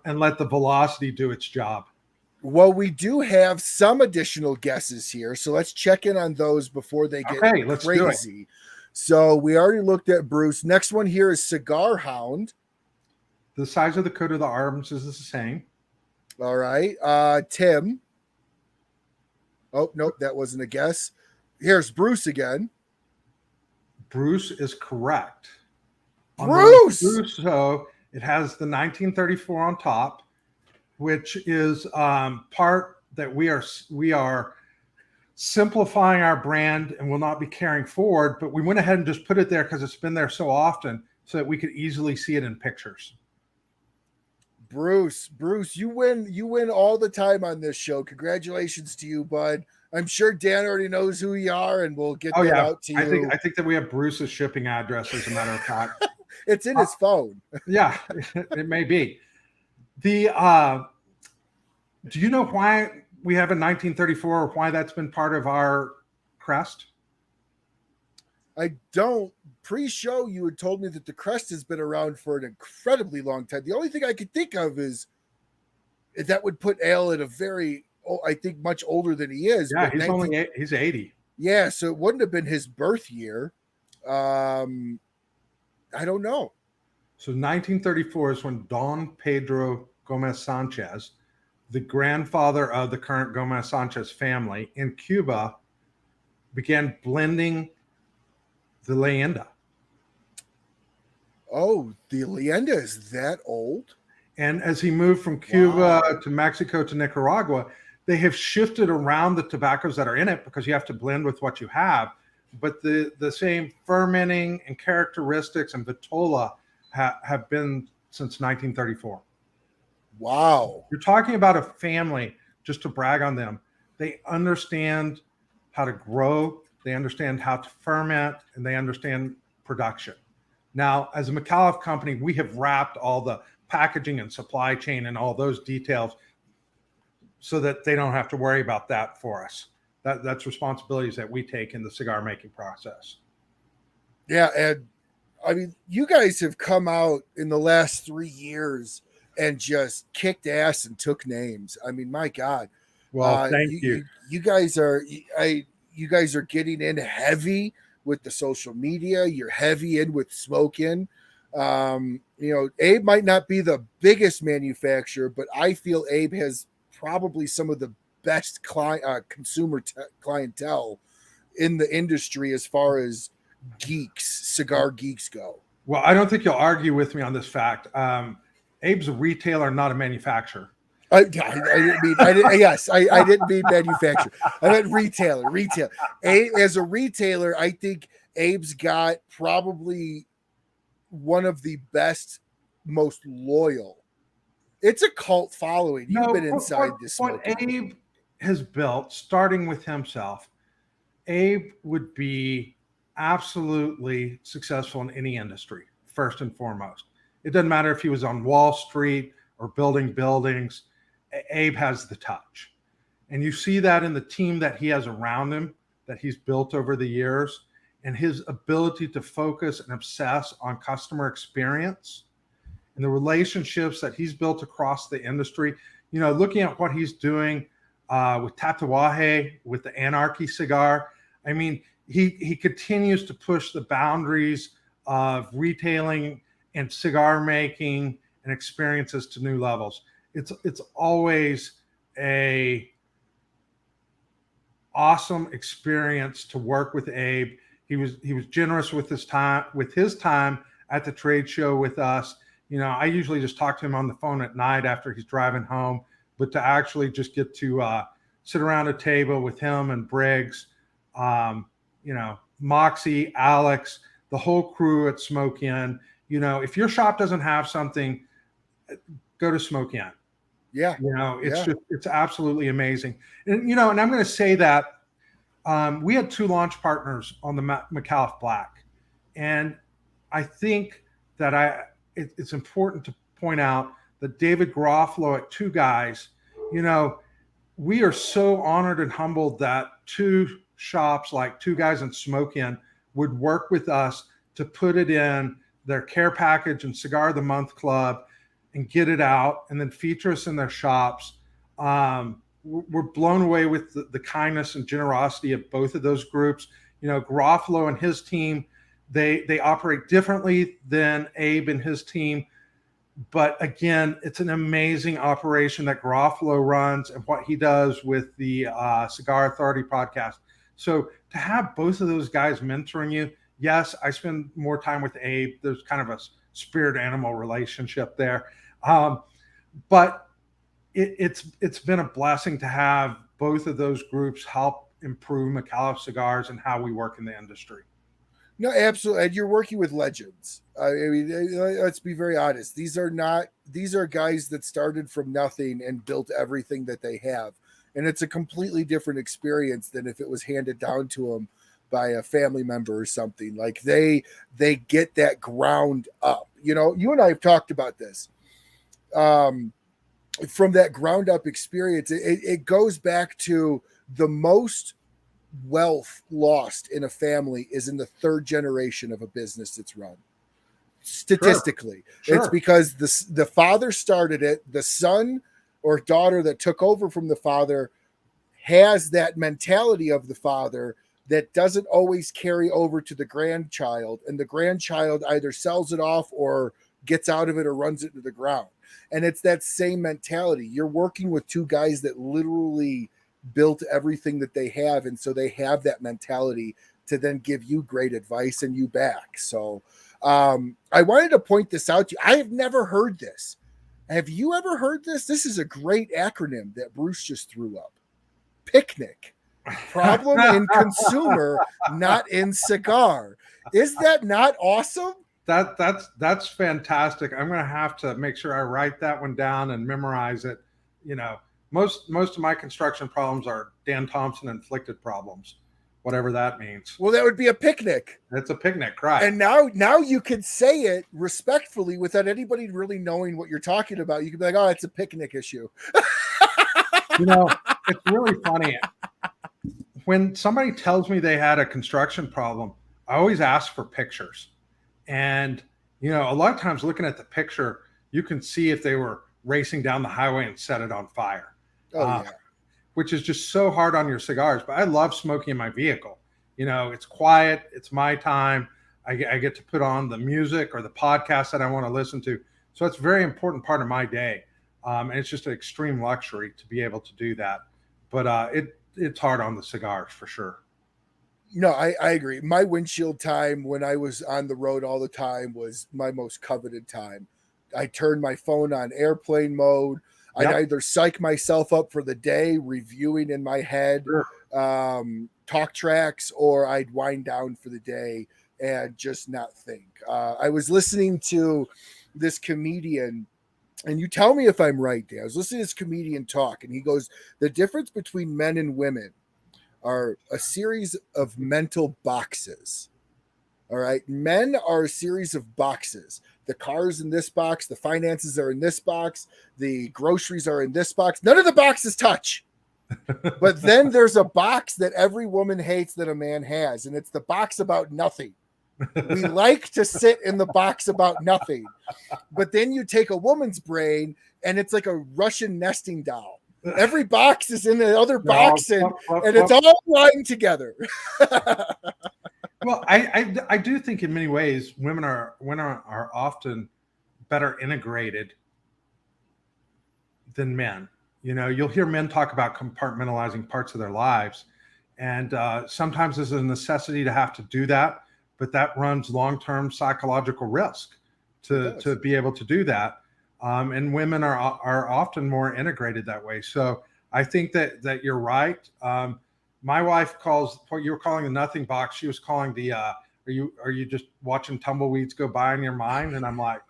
and let the velocity do its job. Well, we do have some additional guesses here, so let's check in on those before they get let's crazy. do it. So we already looked at Bruce. Next one here is Cigar Hound. The size of the coat of the arms is the same. All right. Tim. Oh, nope, that wasn't a guess. Here's Bruce again. Bruce is correct. Bruce! So it has the 1934 on top, which is part that we are simplifying our brand and will not be carrying forward, but we went ahead and just put it there because it's been there so often so that we could easily see it in pictures. Bruce, you win all the time on this show. Congratulations to you, bud. I'm sure Dan already knows who you are, and we'll get that out to you. I think that we have Bruce's shipping address, as a matter of fact. It's in his phone. Yeah, it may be. Do you know why we have a 1934 or why that's been part of our crest? I don't. Pre-show, you had told me that the crest has been around for an incredibly long time. The only thing I could think of is that would put Al at a very, I think, much older than he is. Yeah, he's 80. Yeah, so it wouldn't have been his birth year. I don't know. So 1934 is when Don Pedro Gomez Sanchez, the grandfather of the current Gomez Sanchez family in Cuba, began blending the leyenda. Oh, the leyenda is that old? And as he moved from Cuba to Mexico to Nicaragua, they have shifted around the tobaccos that are in it because you have to blend with what you have. But the same fermenting and characteristics and vitola have been since 1934. Wow. You're talking about a family, just to brag on them. They understand how to grow, they understand how to ferment, and they understand production. Now, as a Micallef company, we have wrapped all the packaging and supply chain and all those details so that they don't have to worry about that for us. That's responsibilities that we take in the cigar making process. Yeah, and I mean, you guys have come out in the last 3 years and just kicked ass and took names. I mean, my God. Well, thank you. You guys are getting in heavy with the social media. You're heavy in with smoking. Abe might not be the biggest manufacturer, but I feel Abe has probably some of the best consumer clientele in the industry as far as cigar geeks go. Well, I don't think you'll argue with me on this fact. Abe's a retailer, not a manufacturer. I didn't mean manufacturer. I meant retailer. As a retailer, I think Abe's got probably one of the best, most loyal. It's a cult following. You've been inside this. What Abe has built, starting with himself, Abe would be absolutely successful in any industry, first and foremost. It doesn't matter if he was on Wall Street or building buildings. Abe has the touch. And you see that in the team that he has around him, that he's built over the years. and his ability to focus and obsess on customer experience and the relationships that he's built across the industry. You know, looking at what he's doing with Tatuaje, with the Anarchy cigar. I mean, he continues to push the boundaries of retailing and cigar making and experiences to new levels. It's always a awesome experience to work with Abe. He was generous with his time at the trade show with us. You know, I usually just talk to him on the phone at night after he's driving home, but to actually just get to sit around a table with him and Briggs, you know, Moxie, Alex, the whole crew at Smoke Inn. You know, if your shop doesn't have something, go to Smoke Inn. Yeah. You know, it's absolutely amazing. And, you know, and I'm going to say that we had 2 launch partners on the Micallef Black. And I think that it's important to point out that David Garofalo at Two Guys, you know, we are so honored and humbled that 2 shops like Two Guys and Smoke Inn would work with us to put it in their care package and Cigar of the Month Club and get it out and then feature us in their shops. We're blown away with the kindness and generosity of both of those groups. You know, Garofalo and his team, they operate differently than Abe and his team. But again, it's an amazing operation that Garofalo runs and what he does with the Cigar Authority podcast. So to have both of those guys mentoring you, yes, I spend more time with Abe. There's kind of a spirit animal relationship there. But it's been a blessing to have both of those groups help improve Micallef Cigars and how we work in the industry. No, absolutely. And you're working with legends. I mean, let's be very honest. These are guys that started from nothing and built everything that they have. And it's a completely different experience than if it was handed down to them by a family member or something. Like they get that ground up. You know, you and I have talked about this. From that ground up experience, it goes back to the most wealth lost in a family is in the 3rd generation of a business that's run. Statistically, Sure. It's because the father started it. The son or daughter that took over from the father has that mentality of the father that doesn't always carry over to the grandchild, and the grandchild either sells it off or gets out of it or runs it into the ground. And it's that same mentality. You're working with 2 guys that literally built everything that they have, and so they have that mentality to then give you great advice and you back. So I wanted to point this out to you. I have never heard this. Have you ever heard this? This is a great acronym that Bruce just threw up. Picnic. Problem in consumer, not in cigar. Is that not awesome? That's fantastic. I'm going to have to make sure I write that one down and memorize it. You know, most of my construction problems are Dan Thompson inflicted problems, whatever that means. Well, that would be a picnic. It's a picnic, right? And now you can say it respectfully without anybody really knowing what you're talking about. You can be like, "Oh, it's a picnic issue." You know, it's really funny. When somebody tells me they had a construction problem, I always ask for pictures. And, you know, a lot of times looking at the picture, you can see if they were racing down the highway and set it on fire. Yeah. Which is just so hard on your cigars. But I love smoking in my vehicle. You know, it's quiet. It's my time. I get to put on the music or the podcast that I want to listen to. So it's a very important part of my day. And it's just an extreme luxury to be able to do that. But it's hard on the cigars for sure. No, I agree. My windshield time when I was on the road all the time was my most coveted time. I turned my phone on airplane mode. I'd either psych myself up for the day, reviewing in my head, talk tracks, or I'd wind down for the day and just not think. I was listening to this comedian, and you tell me if I'm right, Dan. I was listening to this comedian talk, and he goes, the difference between men and women are a series of mental boxes. All right. Men are a series of boxes. The car's in this box. The finances are in this box. The groceries are in this box. None of the boxes touch. But then there's a box that every woman hates that a man has, and it's the box about nothing. We like to sit in the box about nothing. But then you take a woman's brain, and it's like a Russian nesting doll. Every box is in the other box, and it's all lying together. Well, I do think in many ways women are often better integrated than men. You know, you'll hear men talk about compartmentalizing parts of their lives, and sometimes there's a necessity to have to do that, but that runs long-term psychological risk to be able to do that. And women are often more integrated that way. So I think that you're right. My wife calls what you were calling the nothing box. She was calling the are you just watching tumbleweeds go by in your mind? And I'm like,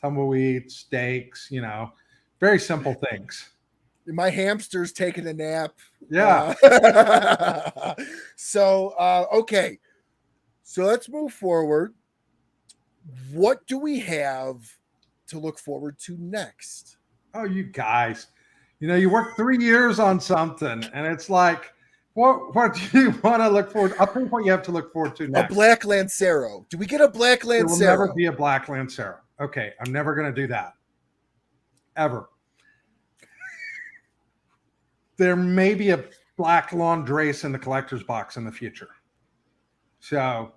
tumbleweeds, steaks, you know, very simple things. My hamster's taking a nap. Yeah. Okay. So let's move forward. What do we have to look forward to next? Oh, you guys, you know, you work 3 years on something, and it's like, what do you want to look forward? I'll tell you what you have to look forward to next. A black Lancero. Do we get a black Lancero? There will never be a black Lancero. Okay, I'm never going to do that. Ever. There may be a black Landrace in the collector's box in the future. So,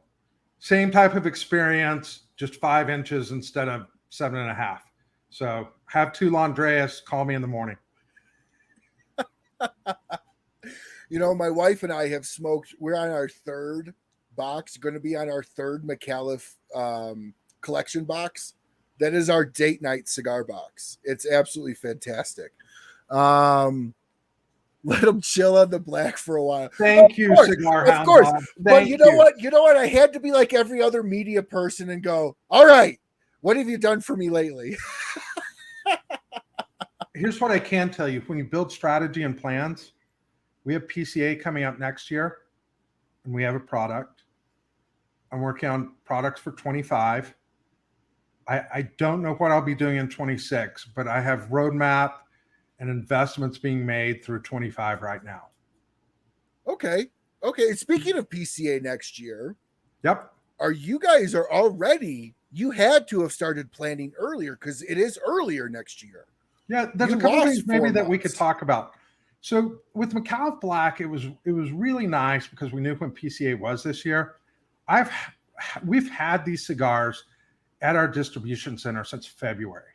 same type of experience, just 5 inches instead of 7.5. So, have 2 Landrace, call me in the morning. You know, my wife and I have smoked. We're on our 3rd box, going to be on our 3rd Micallef collection box. That is our date night cigar box. It's absolutely fantastic. Let them chill on the black for a while. Thank you, Cigar Hound. Of course. But you know what? You know what? I had to be like every other media person and go, all right, what have you done for me lately? Here's what I can tell you. When you build strategy and plans, we have PCA coming up next year, and we have a product. I'm working on products for 25. I don't know what I'll be doing in 26, but I have roadmap and investments being made through 25 right now. Okay. Speaking of PCA next year. Yep. You guys are already, you had to have started planning earlier because it is earlier next year. Yeah, there's a couple things maybe that we could talk about. So with Micallef Black, it was really nice because we knew when PCA was this year. We've had these cigars at our distribution center since February.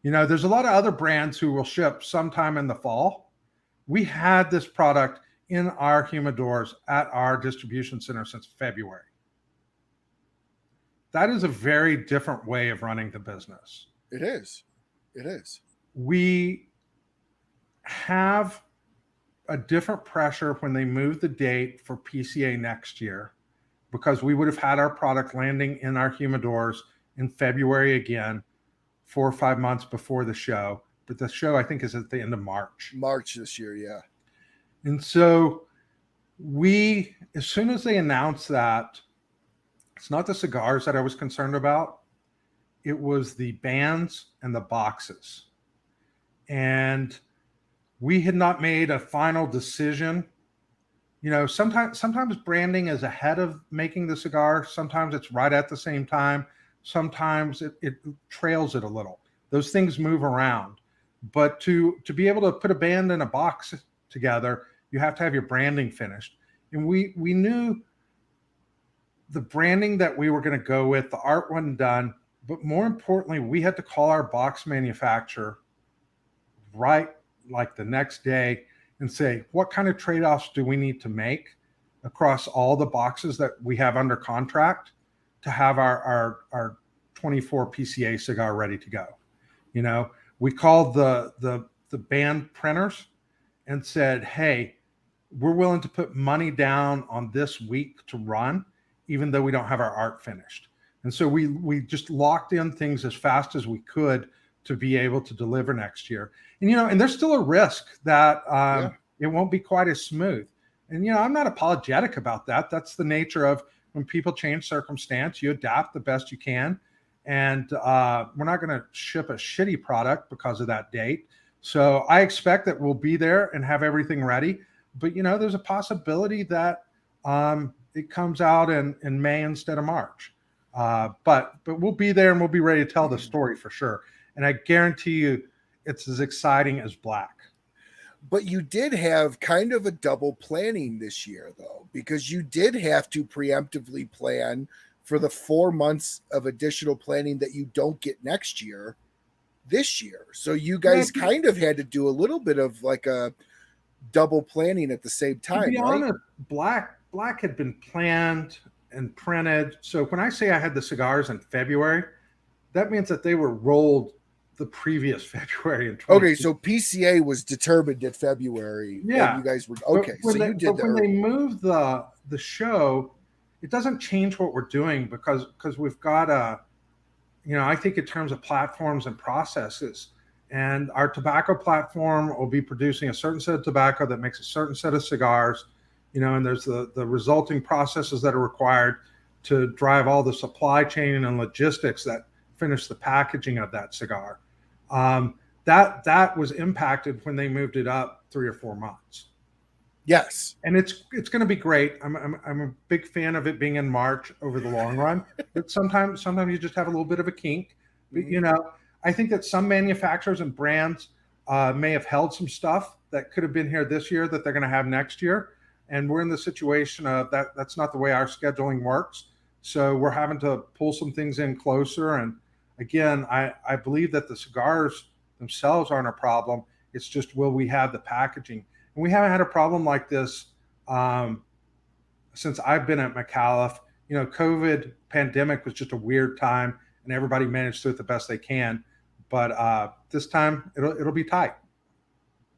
You know, there's a lot of other brands who will ship sometime in the fall. We had this product in our humidors at our distribution center since February. That is a very different way of running the business. It is. We have a different pressure when they move the date for PCA next year, because we would have had our product landing in our humidors in February again, 4 or 5 months before the show. But the show, I think, is at the end of March. March this year, yeah. And so as soon as they announced that, it's not the cigars that I was concerned about. It was the bands and the boxes. And we had not made a final decision. You know, sometimes branding is ahead of making the cigar. Sometimes it's right at the same time. Sometimes it trails it a little. Those things move around. But to be able to put a band in a box together, you have to have your branding finished. And we knew the branding that we were going to go with, the art wasn't done. But more importantly, we had to call our box manufacturer right like the next day and say, what kind of trade-offs do we need to make across all the boxes that we have under contract to have our 24 PCA cigar ready to go? You know, we called the band printers and said, hey, we're willing to put money down on this week to run, even though we don't have our art finished. And so we just locked in things as fast as we could to be able to deliver next year. And, you know, and there's still a risk that it won't be quite as smooth. And, you know, I'm not apologetic about that. That's the nature of when people change circumstance, you adapt the best you can. And we're not going to ship a shitty product because of that date. So I expect that we'll be there and have everything ready. But, there's a possibility that it comes out in May instead of March. But we'll be there and we'll be ready to tell the story for sure. And I guarantee you it's as exciting as black. But you did have kind of a double planning this year, though, because you did have to preemptively plan for the 4 months of additional planning that you don't get next year this year. So you guys kind of had to do a little bit of like a double planning at the same time. To be right? honest, black had been planned and printed. So when I say I had the cigars in February, that means that they were rolled the previous February. Okay, so PCA was determined in February. Yeah, you guys were okay. So you did. When they moved the show, it doesn't change what we're doing because we've got I think in terms of platforms and processes. And our tobacco platform will be producing a certain set of tobacco that makes a certain set of cigars, and there's the resulting processes that are required to drive all the supply chain and logistics that finish the packaging of that cigar. That was impacted when they moved it up 3 or 4 months. Yes, and it's going to be great. I'm a big fan of it being in March over the long run. But sometimes you just have a little bit of a kink. But, I think that some manufacturers and brands may have held some stuff that could have been here this year that they're going to have next year. And we're in the situation of that's not the way our scheduling works. So we're having to pull some things in closer. And again, I believe that the cigars themselves aren't a problem. It's just, will we have the packaging? And we haven't had a problem like this since I've been at Micallef. COVID pandemic was just a weird time and everybody managed through it the best they can. But this time it'll be tight.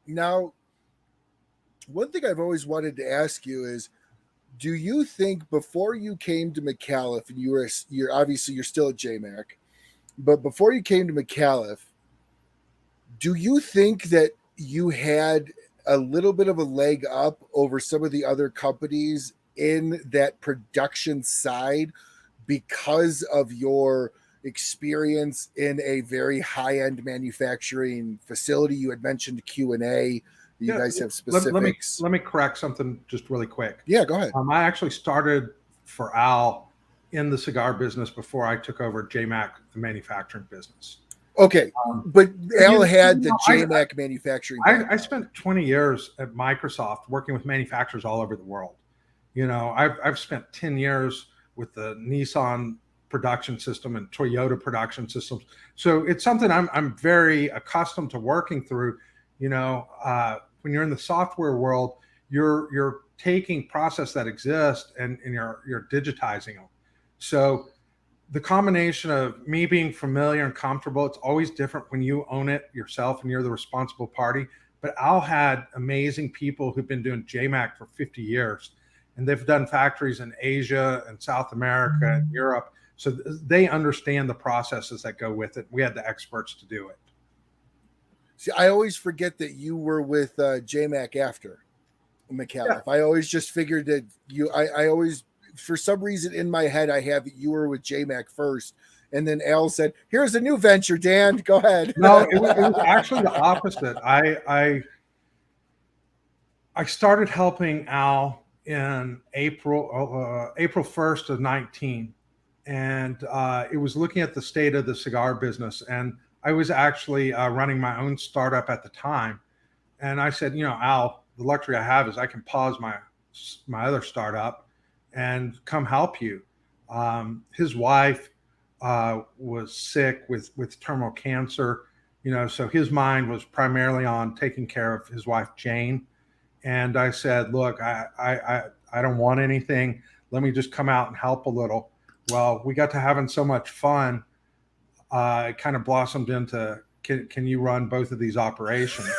Now, one thing I've always wanted to ask you is, do you think before you came to Micallef, and you're obviously still at JMac, but before you came to Micallef, do you think that you had a little bit of a leg up over some of the other companies in that production side because of your experience in a very high-end manufacturing facility? You had mentioned Q&A. You guys have specifics. Let me correct something just really quick. Yeah, go ahead. I actually started for Al in the cigar business before I took over JMac, the manufacturing business. Okay, but Al had the JMac manufacturing. I spent 20 years at Microsoft working with manufacturers all over the world. I've spent 10 years with the Nissan production system and Toyota production systems. So it's something I'm very accustomed to working through. When you're in the software world, you're taking process that exist and you're digitizing them. So the combination of me being familiar and comfortable, it's always different when you own it yourself and you're the responsible party. But Al had amazing people who've been doing JMac for 50 years, and they've done factories in Asia and South America and Europe. So they understand the processes that go with it. We had the experts to do it. See, I always forget that you were with JMac after Micallef. Yeah. I always just figured that I always, for some reason in my head, I have you were with JMac first. And then Al said, "Here's a new venture, Dan. Go ahead." No, it was actually the opposite. I started helping Al in April 1st of 19. And it was looking at the state of the cigar business. And I was actually running my own startup at the time. And I said, Al, the luxury I have is I can pause my other startup and come help you. His wife was sick with terminal cancer, so his mind was primarily on taking care of his wife, Jane. And I said, look, I don't want anything. Let me just come out and help a little. Well, we got to having so much fun. It kind of blossomed into, can you run both of these operations?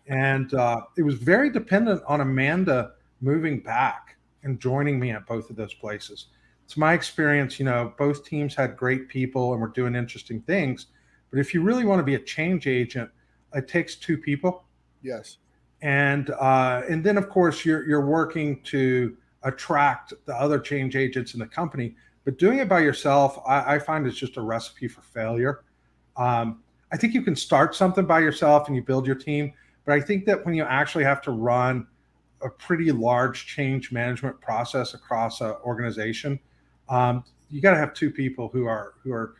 And it was very dependent on Amanda moving back and joining me at both of those places. It's my experience, both teams had great people and were doing interesting things. But if you really want to be a change agent, it takes two people. Yes. And then, of course, you're working to attract the other change agents in the company. But doing it by yourself, I find it's just a recipe for failure. I think you can start something by yourself and you build your team. But I think that when you actually have to run a pretty large change management process across an organization, you got to have two people who are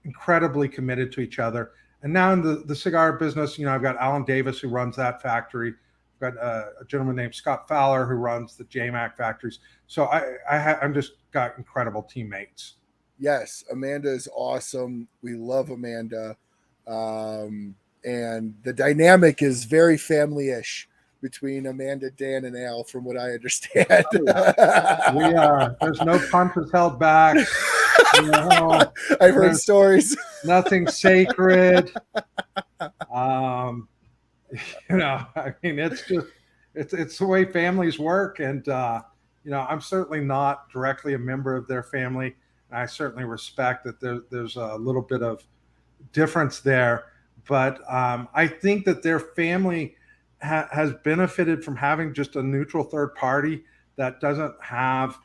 incredibly committed to each other. And now in the cigar business, I've got Alan Davis who runs that factory. I've got a gentleman named Scott Fowler who runs the JMac factories. So I'm just got incredible teammates. Yes, Amanda is awesome. We love Amanda. And the dynamic is very family-ish between Amanda, Dan, and Al, from what I understand. There's no punches held back. I've heard stories. Nothing sacred. It's just it's the way families work, and I'm certainly not directly a member of their family. I certainly respect that there's a little bit of difference there, but I think that their family has benefited from having just a neutral third party that doesn't have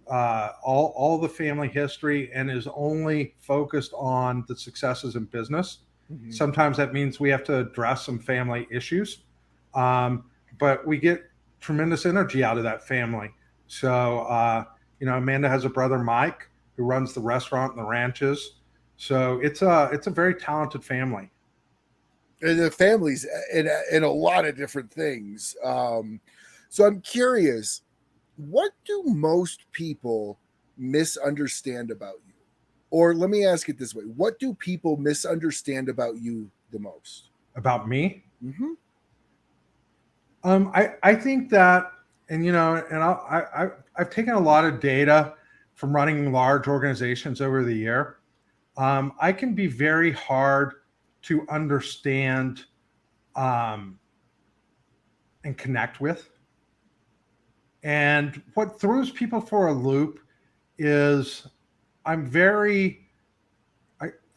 all the family history and is only focused on the successes in business. Mm-hmm. Sometimes that means we have to address some family issues, but we get tremendous energy out of that family. So, Amanda has a brother, Mike, who runs the restaurant and the ranches. So it's a very talented family. And the families in a lot of different things. So I'm curious, what do most people misunderstand about you? Or let me ask it this way. What do people misunderstand about you the most? About me? Mm-hmm. I think that, I've taken a lot of data from running large organizations over the year. I can be very hard to understand and connect with. And what throws people for a loop is I'm very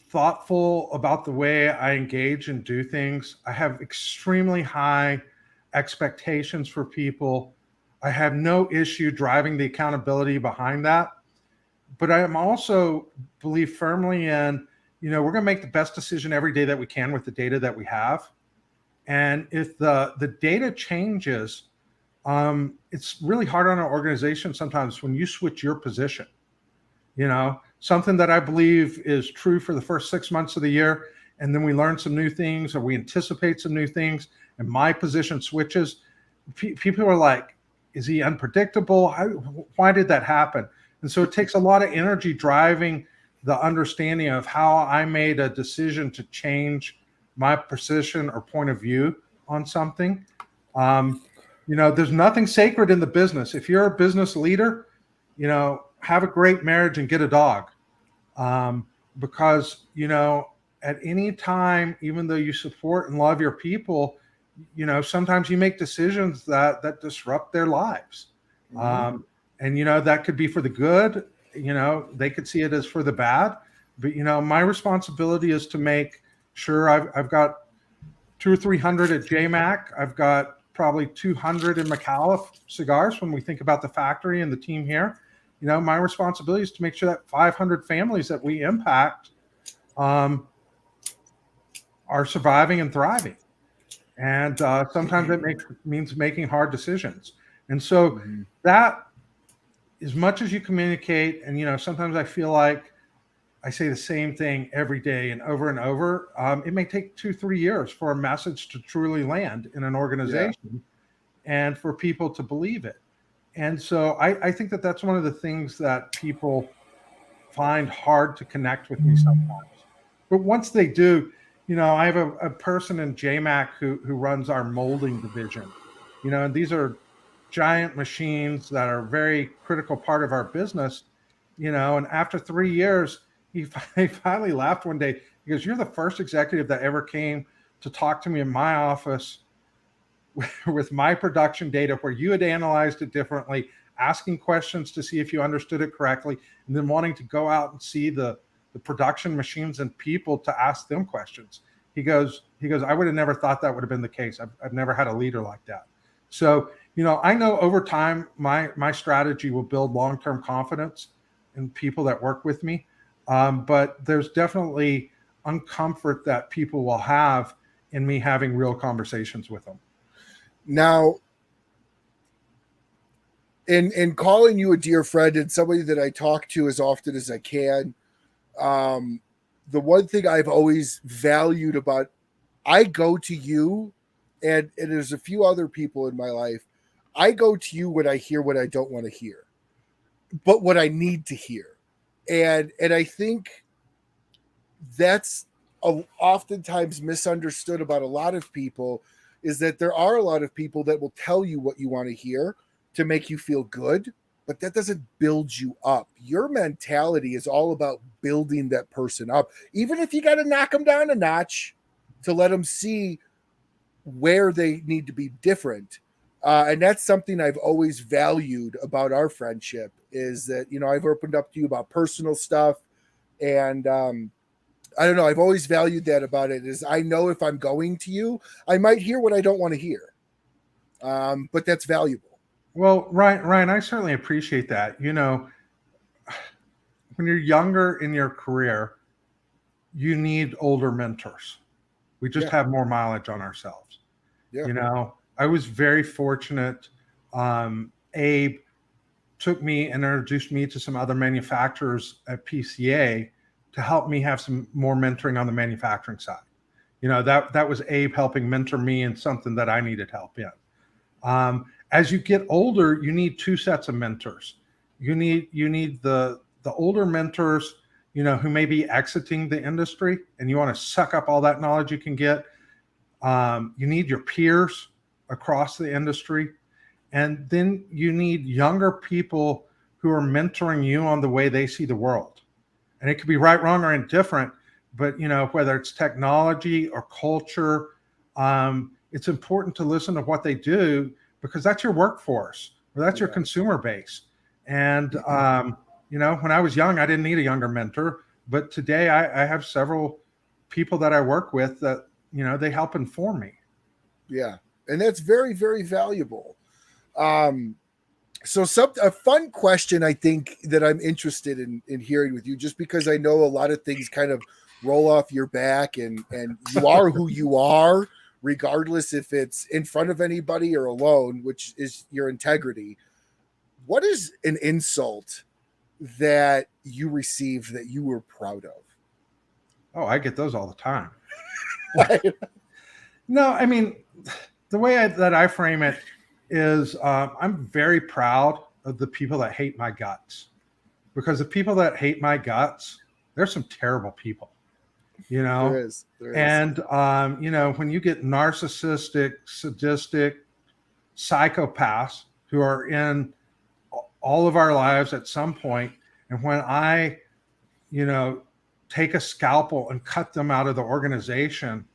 thoughtful about the way I engage and do things. I have extremely high expectations for people. I have no issue driving the accountability behind that. But I am also believe firmly in, we're going to make the best decision every day that we can with the data that we have. And if the data changes, it's really hard on an organization sometimes when you switch your position. Something that I believe is true for the first 6 months of the year, and then we learn some new things or we anticipate some new things, and my position switches. People are like, is he unpredictable? Why did that happen? And so it takes a lot of energy driving the understanding of how I made a decision to change my position or point of view on something. There's nothing sacred in the business. If you're a business leader, have a great marriage and get a dog. Because, at any time, even though you support and love your people, sometimes you make decisions that disrupt their lives. Mm-hmm. And, that could be for the good, they could see it as for the bad. But, my responsibility is to make sure I've got 200 or 300 at JMac. I've got probably 200 in Micallef Cigars when we think about the factory and the team here. My responsibility is to make sure that 500 families that we impact are surviving and thriving. And sometimes it means making hard decisions. And so that, as much as you communicate, and sometimes I feel like I say the same thing every day and over, it may take 2-3 years for a message to truly land in an organization and for people to believe it. And so I think that that's one of the things that people find hard to connect with me sometimes. But once they do, I have a person in JMac who runs our molding division, and these are giant machines that are a very critical part of our business, and after 3 years, he finally laughed one day. He goes, "You're the first executive that ever came to talk to me in my office with my production data where you had analyzed it differently, asking questions to see if you understood it correctly, and then wanting to go out and see the production machines and people to ask them questions." He goes, "I would have never thought that would have been the case. I've never had a leader like that." So, I know over time, my strategy will build long-term confidence in people that work with me. But there's definitely uncomfort that people will have in me having real conversations with them. Now, in calling you a dear friend and somebody that I talk to as often as I can, the one thing I've always valued about, I go to you, and there's a few other people in my life. I go to you when I hear what I don't want to hear, but what I need to hear. And I think that's oftentimes misunderstood about a lot of people, is that there are a lot of people that will tell you what you want to hear to make you feel good, but that doesn't build you up. Your mentality is all about building that person up, even if you got to knock them down a notch to let them see where they need to be different. And that's something I've always valued about our friendship, is that, I've opened up to you about personal stuff. And I don't know, I've always valued that about it, is I know if I'm going to you, I might hear what I don't want to hear. But that's valuable. Well, Ryan, I certainly appreciate that. When you're younger in your career, you need older mentors. We just have more mileage on ourselves. Yeah. I was very fortunate. Abe took me and introduced me to some other manufacturers at PCA to help me have some more mentoring on the manufacturing side. That was Abe helping mentor me in something that I needed help in. As you get older, you need two sets of mentors. You need the older mentors, who may be exiting the industry, and you want to suck up all that knowledge you can get. You need your peers across the industry. And then you need younger people who are mentoring you on the way they see the world. And it could be right, wrong, or indifferent, but whether it's technology or culture, it's important to listen to what they do, because that's your workforce, or that's your consumer base. And, when I was young, I didn't need a younger mentor, but today I have several people that I work with that, they help inform me. Yeah. And that's very, very valuable. So a fun question, I think, that I'm interested in hearing with you, just because I know a lot of things kind of roll off your back, and you are who you are, regardless if it's in front of anybody or alone, which is your integrity. What is an insult that you received that you were proud of? Oh, I get those all the time. No, I mean, the way that I frame it is I'm very proud of the people that hate my guts, because the people that hate my guts, there's some terrible people, There is. And, when you get narcissistic, sadistic psychopaths who are in all of our lives at some point, and when I, take a scalpel and cut them out of the organization,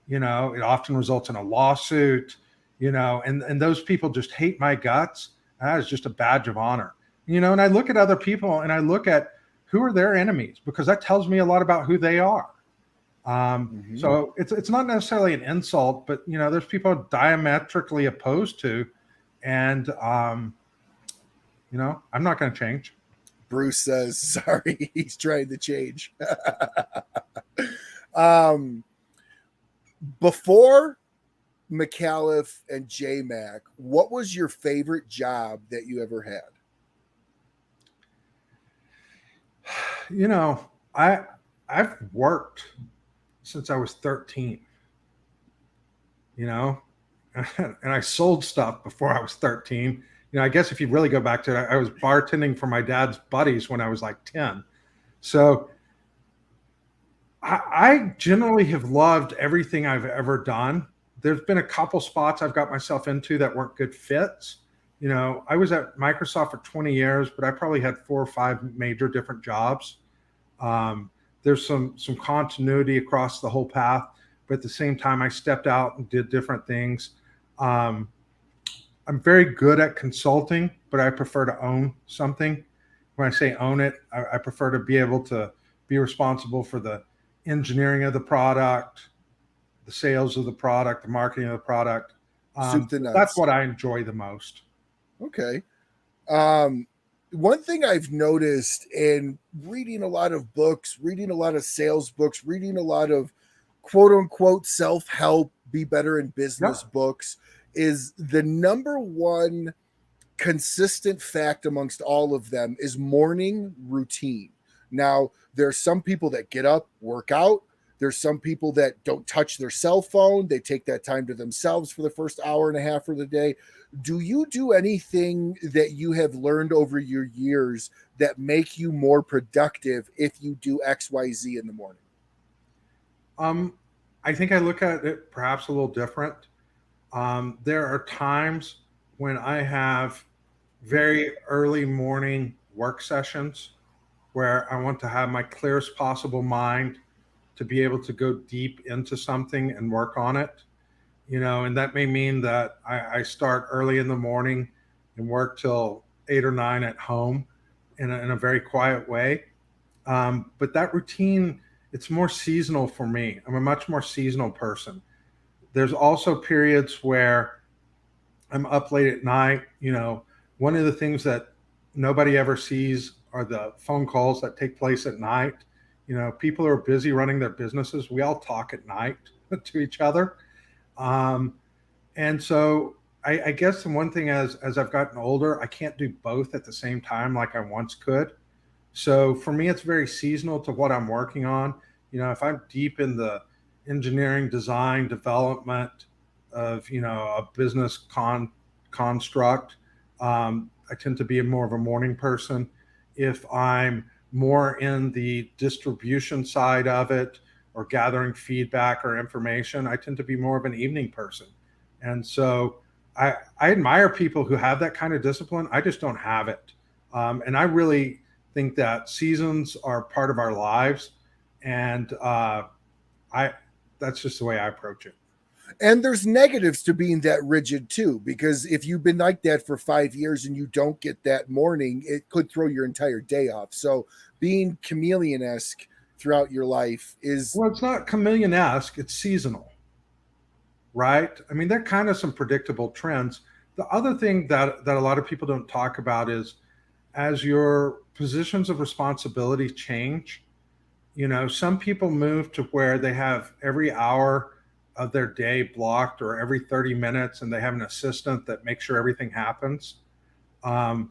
it often results in a lawsuit, and those people just hate my guts. That is just a badge of honor, and I look at other people and I look at who are their enemies, because that tells me a lot about who they are. So it's not necessarily an insult, but there's people diametrically opposed to, and I'm not going to change. Bruce says, sorry, he's trying to change. Before Micallef and J-Mac, what was your favorite job that you ever had? I've worked since I was 13, and I sold stuff before I was 13. I guess if you really go back to it, I was bartending for my dad's buddies when I was like 10. So I generally have loved everything I've ever done. There's been a couple spots I've got myself into that weren't good fits. I was at Microsoft for 20 years, but I probably had 4 or 5 major different jobs. There's some continuity across the whole path, but at the same time, I stepped out and did different things. I'm very good at consulting, but I prefer to own something. When I say own it, I prefer to be able to be responsible for the engineering of the product, the sales of the product, the marketing of the product. That's what I enjoy the most. Okay. one thing I've noticed in reading a lot of books, reading a lot of sales books, reading a lot of quote unquote self-help, be better in business books, is the number one consistent fact amongst all of them is morning routine. Now, there's some people that get up, work out. There's some people that don't touch their cell phone. They take that time to themselves for the first hour and a half of the day. Do you do anything that you have learned over your years that make you more productive if you do XYZ in the morning? I think I look at it perhaps a little different. There are times when I have very early morning work sessions where I want to have my clearest possible mind to be able to go deep into something and work on it, and that may mean that I start early in the morning and work till 8 or 9 at home in a very quiet way. But that routine, it's more seasonal for me. I'm a much more seasonal person. There's also periods where I'm up late at night. One of the things that nobody ever sees are the phone calls that take place at night. People are busy running their businesses. We all talk at night to each other. And so I guess the one thing as I've gotten older, I can't do both at the same time like I once could. So for me, it's very seasonal to what I'm working on. If I'm deep in the engineering, design, development of, a business construct, I tend to be more of a morning person. If I'm more in the distribution side of it or gathering feedback or information, I tend to be more of an evening person. And so I admire people who have that kind of discipline. I just don't have it. And I really think that seasons are part of our lives. And that's just the way I approach it. And there's negatives to being that rigid too, because if you've been like that for 5 years and you don't get that morning, it could throw your entire day off. So being chameleon-esque throughout your life is... Well, it's not chameleon-esque, it's seasonal, right? I mean, there are kind of some predictable trends. The other thing that a lot of people don't talk about is as your positions of responsibility change, some people move to where they have every hour of their day blocked or every 30 minutes and they have an assistant that makes sure everything happens. The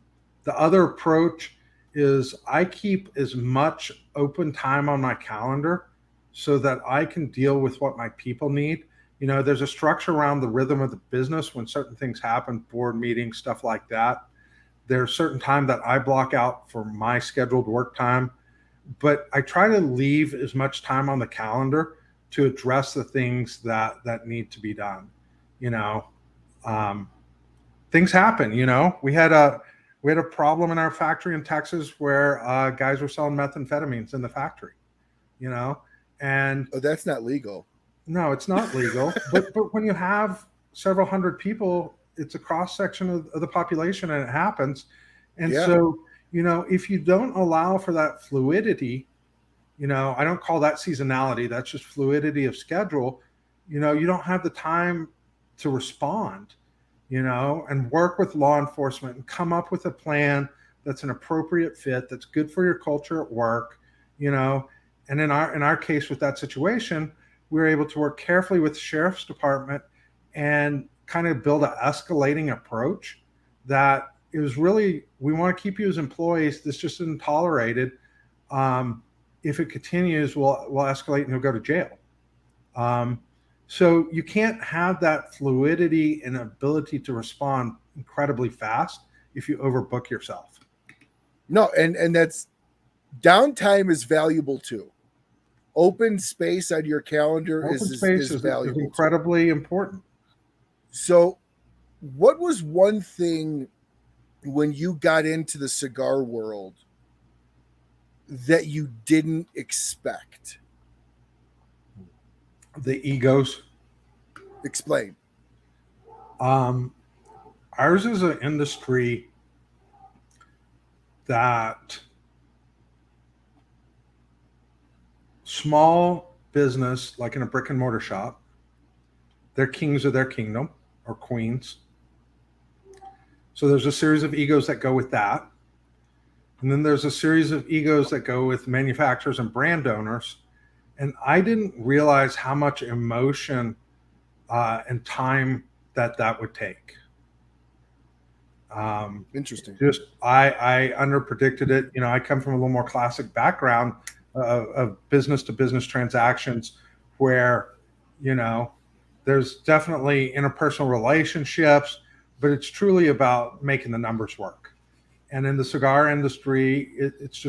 other approach is I keep as much open time on my calendar so that I can deal with what my people need. There's a structure around the rhythm of the business when certain things happen, board meetings, stuff like that. There's certain time that I block out for my scheduled work time, but I try to leave as much time on the calendar to address the things that need to be done. Things happen. We had a problem in our factory in Texas where guys were selling methamphetamines in the factory. And that's not legal. No, it's not legal. but when you have several hundred people, it's a cross section of the population, and it happens. And so if you don't allow for that fluidity. I don't call that seasonality. That's just fluidity of schedule. You don't have the time to respond, and work with law enforcement and come up with a plan that's an appropriate fit, that's good for your culture at work, And in our case with that situation, we were able to work carefully with the sheriff's department and kind of build an escalating approach that it was really, we want to keep you as employees. This just isn't tolerated. If it continues, we'll escalate and you'll go to jail. So you can't have that fluidity and ability to respond incredibly fast if you overbook yourself. No, and that's downtime is valuable too. Open space on your calendar is valuable. Is incredibly important. So what was one thing when you got into the cigar world that you didn't expect? The egos. Explain. Ours is an industry that small business, like in a brick and mortar shop, they're kings of their kingdom or queens. So there's a series of egos that go with that. And then there's a series of egos that go with manufacturers and brand owners. And I didn't realize how much emotion and time that would take. Interesting. Just I under predicted it. I come from a little more classic background of business to business transactions where, there's definitely interpersonal relationships, but it's truly about making the numbers work. And in the cigar industry, it's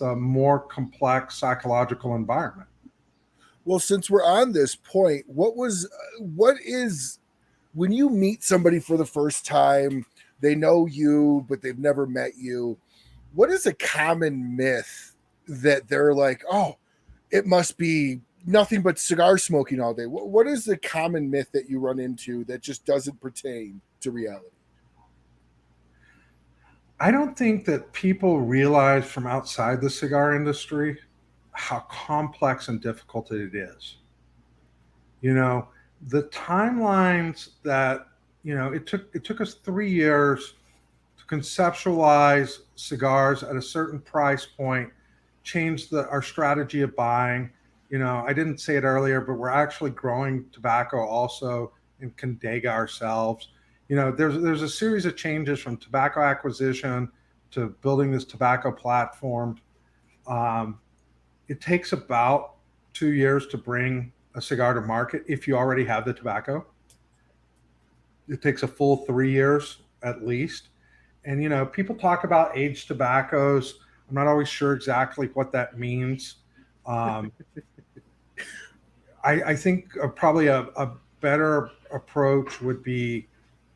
a more complex psychological environment. Well, since we're on this point, what is when you meet somebody for the first time, they know you, but they've never met you. What is a common myth that they're like, oh, it must be nothing but cigar smoking all day? What is the common myth that you run into that just doesn't pertain to reality? I don't think that people realize from outside the cigar industry how complex and difficult it is. The timelines that, it took us 3 years to conceptualize cigars at a certain price point, change our strategy of buying. I didn't say it earlier, but we're actually growing tobacco also in Condega ourselves. There's a series of changes from tobacco acquisition to building this tobacco platform. It takes about 2 years to bring a cigar to market if you already have the tobacco. It takes a full 3 years at least. And, people talk about aged tobaccos. I'm not always sure exactly what that means. I think probably a better approach would be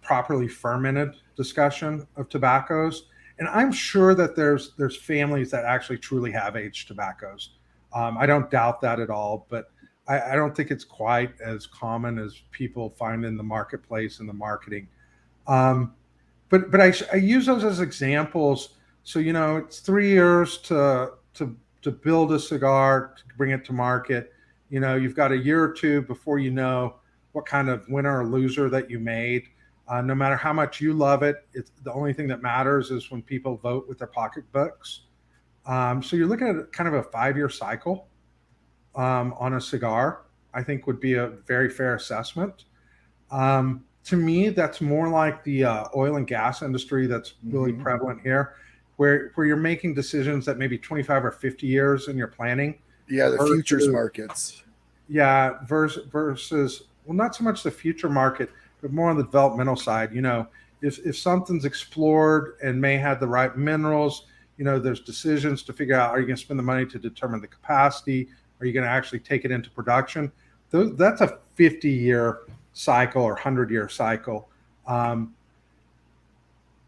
properly fermented discussion of tobaccos. And I'm sure that there's families that actually truly have aged tobaccos. I don't doubt that at all, but I don't think it's quite as common as people find in the marketplace and the marketing. But I use those as examples. So, it's 3 years to build a cigar, to bring it to market. You've got a year or two before you know what kind of winner or loser that you made. No matter how much you love it, it's the only thing that matters is when people vote with their pocketbooks. So you're looking at kind of a 5-year cycle on a cigar, I think would be a very fair assessment. To me, that's more like the oil and gas industry that's really prevalent here, where you're making decisions that maybe 25 or 50 years in your planning. Yeah, the futures markets. Yeah, versus, well, not so much the future market, but more on the developmental side. If something's explored and may have the right minerals, there's decisions to figure out, are you going to spend the money to determine the capacity? Are you going to actually take it into production? That's a 50-year cycle or 100-year cycle.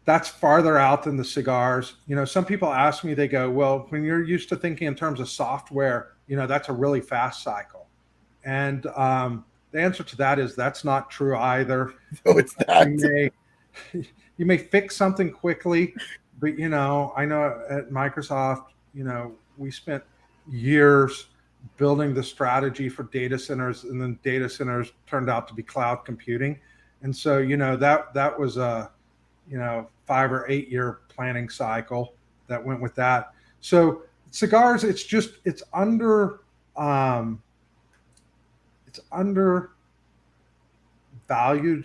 That's farther out than the cigars. Some people ask me, they go, well, when you're used to thinking in terms of software, that's a really fast cycle. And the answer to that is that's not true either. No, it's not. You may fix something quickly, but I know at Microsoft, we spent years building the strategy for data centers, and then data centers turned out to be cloud computing. And so, that was a 5 or 8 year planning cycle that went with that. So cigars, it's undervalued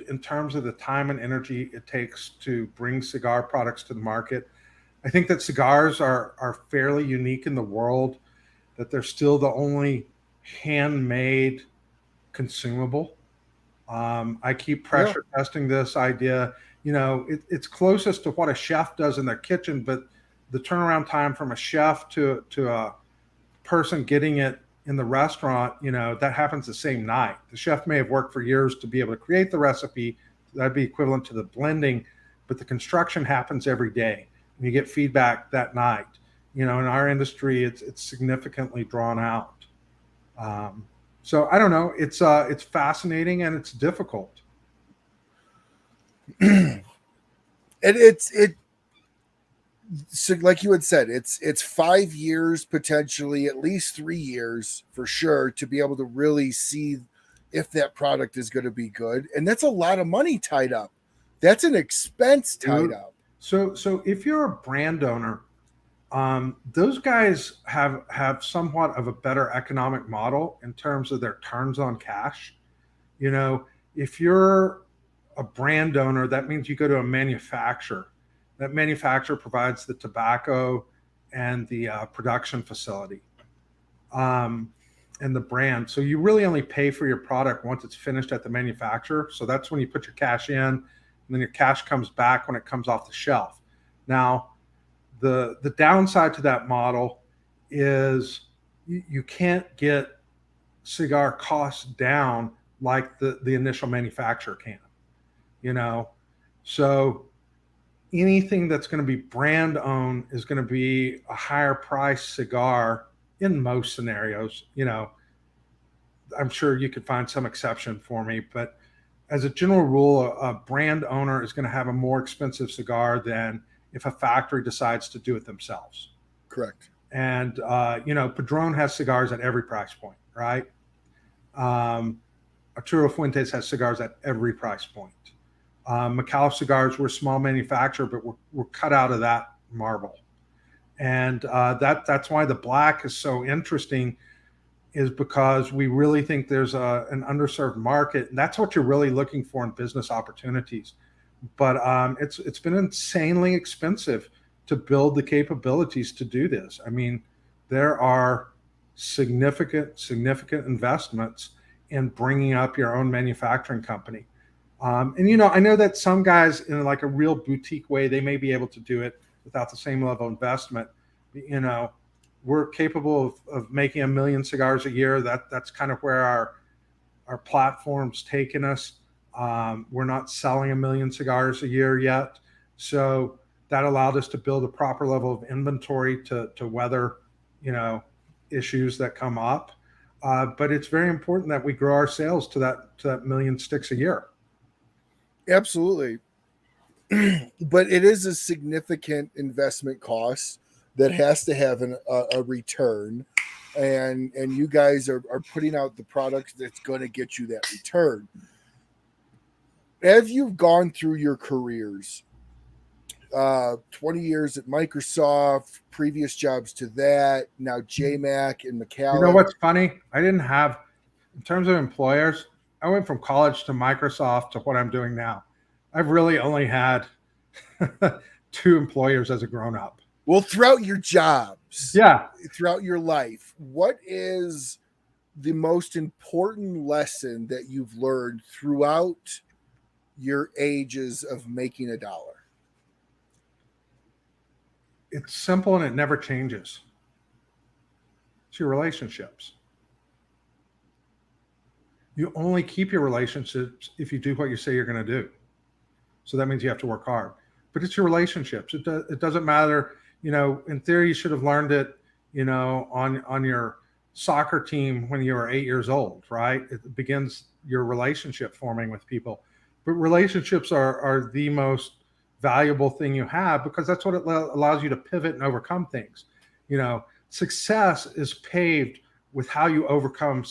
in terms of the time and energy it takes to bring cigar products to the market. I think that cigars are fairly unique in the world, that they're still the only handmade consumable. I keep pressure testing this idea. It's closest to what a chef does in their kitchen, but the turnaround time from a chef to a person getting it in the restaurant, that happens the same night. The chef may have worked for years to be able to create the recipe. That'd be equivalent to the blending, but the construction happens every day. And you get feedback that night. In our industry, it's significantly drawn out. So I don't know. It's fascinating and it's difficult. And so like you had said, it's 5 years, potentially at least 3 years for sure, to be able to really see if that product is going to be good. And that's a lot of money tied up. That's an expense tied up. So if you're a brand owner, Those guys have somewhat of a better economic model in terms of their turns on cash. You know, if you're a brand owner, that means you go to a manufacturer. That manufacturer provides the tobacco and the production facility, and the brand. So you really only pay for your product once it's finished at the manufacturer. So that's when you put your cash in, and then your cash comes back when it comes off the shelf. Now, the downside to that model is you can't get cigar costs down like the initial manufacturer can, you know. So anything that's going to be brand owned is going to be a higher price cigar in most scenarios. You know, I'm sure you could find some exception for me, but as a general rule, a brand owner is going to have a more expensive cigar than if a factory decides to do it themselves. Correct. And, you know, Padron has cigars at every price point, right? Arturo Fuentes has cigars at every price point. Micallef Cigars, we're a small manufacturer, but we're cut out of that marble. And that's why the black is so interesting, is because we really think there's an underserved market. And that's what you're really looking for in business opportunities. But it's been insanely expensive to build the capabilities to do this. I mean, there are significant investments in bringing up your own manufacturing company. And, you know, I know that some guys in like a real boutique way, they may be able to do it without the same level of investment. You know, we're capable of making 1 million cigars a year. That's kind of where our platform's taken us. We're not selling 1 million cigars a year yet. So that allowed us to build a proper level of inventory to weather, you know, issues that come up. But it's very important that we grow our sales to that 1 million sticks a year. Absolutely. But it is a significant investment cost that has to have a return. And you guys are putting out the product that's going to get you that return. As you've gone through your careers, 20 years at Microsoft, previous jobs to that, now JMac and Micallef. You know what's funny? I didn't have, in terms of employers, I went from college to Microsoft to what I'm doing now. I've really only had 2 employers as a grown-up. Well, throughout your jobs, yeah, throughout your life, what is the most important lesson that you've learned throughout your ages of making a dollar? It's simple and it never changes. It's your relationships. You only keep your relationships if you do what you say you're going to do. So that means you have to work hard. But it's your relationships. It doesn't matter. You know, in theory, you should have learned it, you know, on your soccer team when you were 8 years old, right? It begins your relationship forming with people. But relationships are the most valuable thing you have, because that's what it allows you to pivot and overcome things. You know, success is paved with how you overcome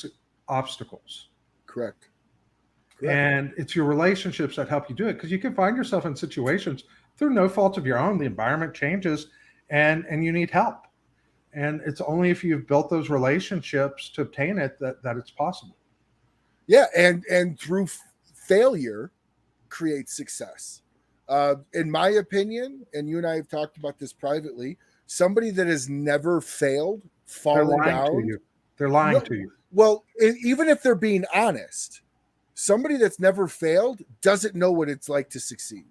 obstacles. Correct. And it's your relationships that help you do it, because you can find yourself in situations through no fault of your own. The environment changes and you need help. And it's only if you've built those relationships to obtain it that it's possible. Yeah. And through failure creates success. In my opinion, and you and I have talked about this privately, somebody that has never failed, fallen down. They're lying to you. Well, even if they're being honest, somebody that's never failed doesn't know what it's like to succeed,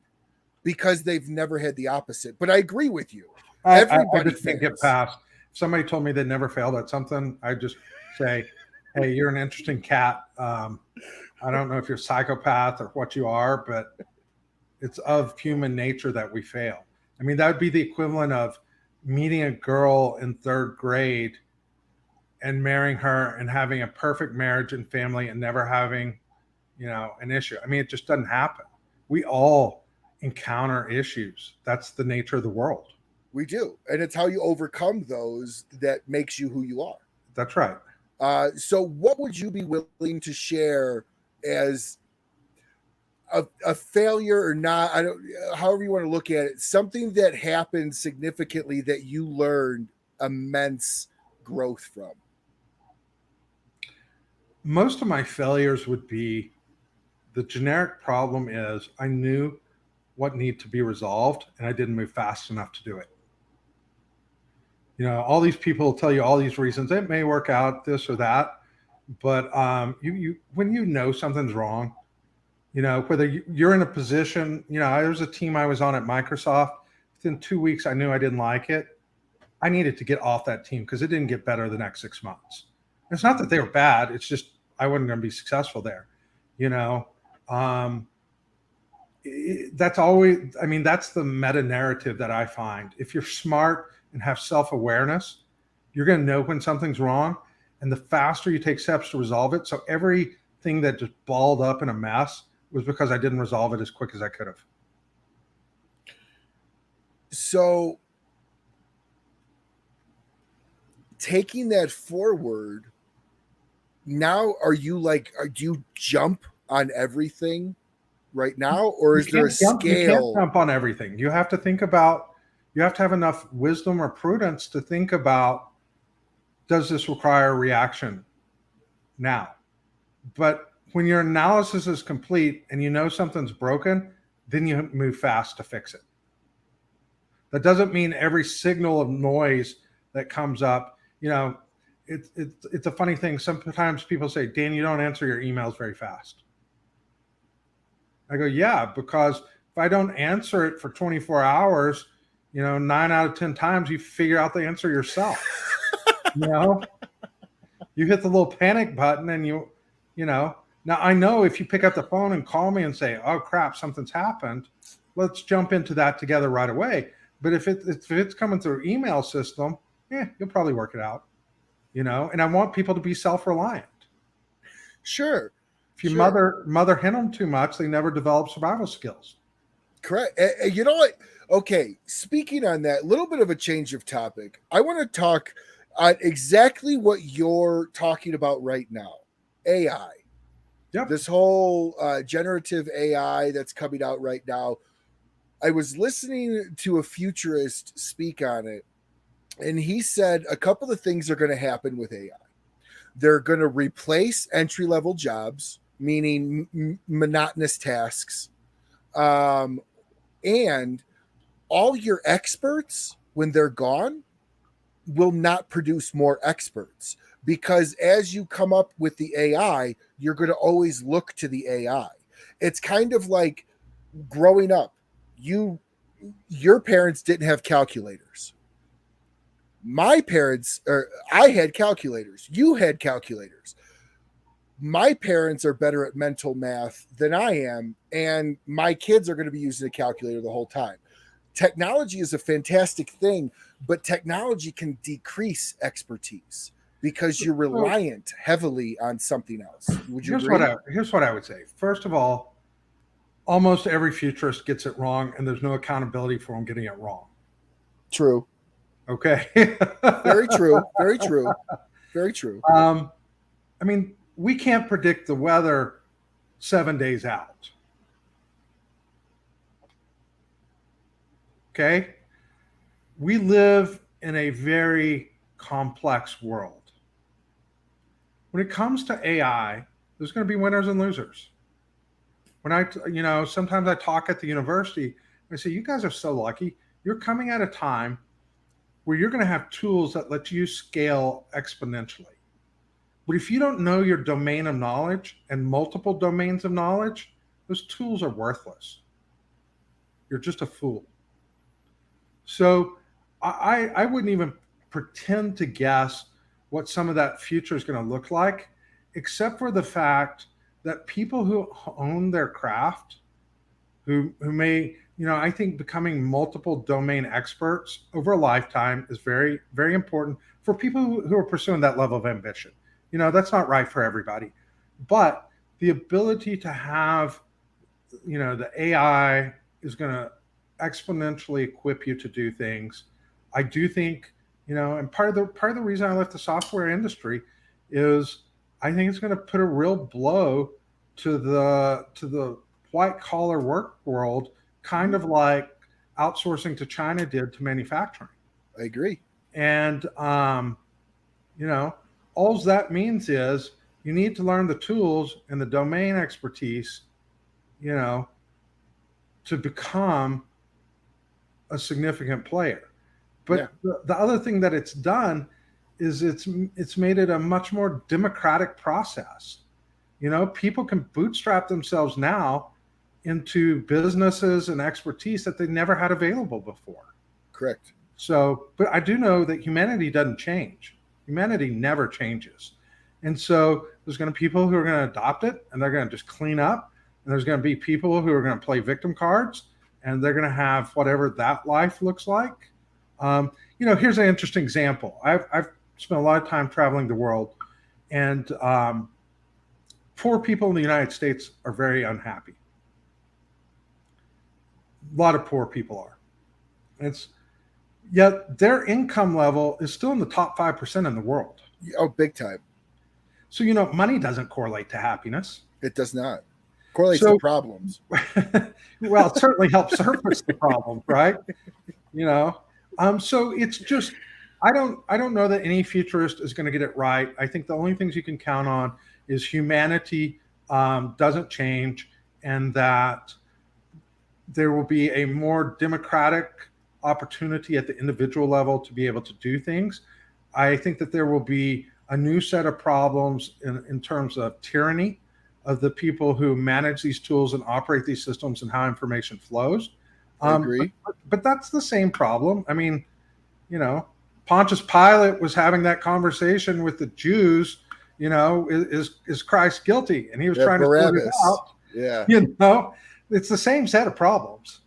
because they've never had the opposite. But I agree with you. Everybody I just can't get past. If somebody told me they never failed at something, I just say, hey, you're an interesting cat. I don't know if you're a psychopath or what you are, but it's of human nature that we fail. I mean, that would be the equivalent of meeting a girl in 3rd grade and marrying her and having a perfect marriage and family and never having, you know, an issue. I mean, it just doesn't happen. We all encounter issues. That's the nature of the world. We do. And it's how you overcome those that makes you who you are. That's right. So what would you be willing to share as a failure or not, I don't, however you want to look at it, something that happened significantly that you learned immense growth from? Most of my failures would be the generic problem is I knew what needed to be resolved and I didn't move fast enough to do it. All these people tell you all these reasons. It may work out this or that, but you when you know something's wrong, whether you're in a position, there's a team I was on at Microsoft. Within 2 weeks, I knew I didn't like it. I needed to get off that team because it didn't get better the next 6 months. It's not that they were bad. It's just I wasn't going to be successful there. That's always, that's the meta narrative that I find. If you're smart and have self-awareness, you're going to know when something's wrong. And the faster you take steps to resolve it. So everything that just balled up in a mess was because I didn't resolve it as quick as I could have. So taking that forward, now are you do you jump on everything right now, or is there a scale? You can't jump on everything. You have to think about, you have to have enough wisdom or prudence to think about, does this require a reaction now? But when your analysis is complete and you know something's broken, then you move fast to fix it. That doesn't mean every signal of noise that comes up, it's a funny thing. Sometimes people say, Dan, you don't answer your emails very fast. I go, yeah, because if I don't answer it for 24 hours, 9 out of 10 times you figure out the answer yourself. You hit the little panic button and now I know if you pick up the phone and call me and say, oh crap, something's happened, let's jump into that together right away. But if it's coming through email system, you'll probably work it out, and I want people to be self-reliant. Sure. If you mother hen them too much, they never develop survival skills. Correct. You know what? Okay. Speaking on that, a little bit of a change of topic. I want to talk on exactly what you're talking about right now. AI. Yep. This whole generative AI that's coming out right now. I was listening to a futurist speak on it, and he said a couple of things are going to happen with AI. They're going to replace entry-level jobs, meaning monotonous tasks. And all your experts, when they're gone, will not produce more experts, because as you come up with the AI, you're going to always look to the AI. It's kind of like growing up. Your parents didn't have calculators. My parents, or I had calculators. You had calculators. My parents are better at mental math than I am, and my kids are going to be using a calculator the whole time. Technology is a fantastic thing, but technology can decrease expertise because you're reliant heavily on something else. Would you agree? Here's what I would say. First of all, almost every futurist gets it wrong, and there's no accountability for them getting it wrong. True. Okay. Very true. Very true. Very true. We can't predict the weather 7 days out. Okay? We live in a very complex world. When it comes to AI, there's going to be winners and losers. When sometimes I talk at the university, I say, you guys are so lucky. You're coming at a time where you're going to have tools that let you scale exponentially. But if you don't know your domain of knowledge and multiple domains of knowledge, those tools are worthless. You're just a fool. So I wouldn't even pretend to guess what some of that future is going to look like, except for the fact that people who own their craft, who may, I think becoming multiple domain experts over a lifetime is very, very important for people who are pursuing that level of ambition. That's not right for everybody. But the ability to have, the AI is going to exponentially equip you to do things. I do think, and part of the reason I left the software industry is I think it's going to put a real blow to the white collar work world, kind of like outsourcing to China did to manufacturing. I agree. And, all that means is you need to learn the tools and the domain expertise, to become a significant player. But the other thing that it's done is it's made it a much more democratic process. People can bootstrap themselves now into businesses and expertise that they never had available before. Correct. So, but I do know that humanity doesn't change. Humanity never changes. And so there's going to be people who are going to adopt it and they're going to just clean up. And there's going to be people who are going to play victim cards and they're going to have whatever that life looks like. Here's an interesting example. I've spent a lot of time traveling the world, and poor people in the United States are very unhappy. A lot of poor people are. Yet their income level is still in the top 5% in the world. Oh, big time. So, money doesn't correlate to happiness. It does not. Correlates to problems. Well, it certainly helps surface the problem, right? So it's just, I don't know that any futurist is going to get it right. I think the only things you can count on is humanity doesn't change, and that there will be a more democratic opportunity at the individual level to be able to do things. I think that there will be a new set of problems in terms of tyranny of the people who manage these tools and operate these systems and how information flows. I agree. But that's the same problem. I mean, Pontius Pilate was having that conversation with the Jews, is Christ guilty? And he was trying to figure it out. Yeah. It's the same set of problems.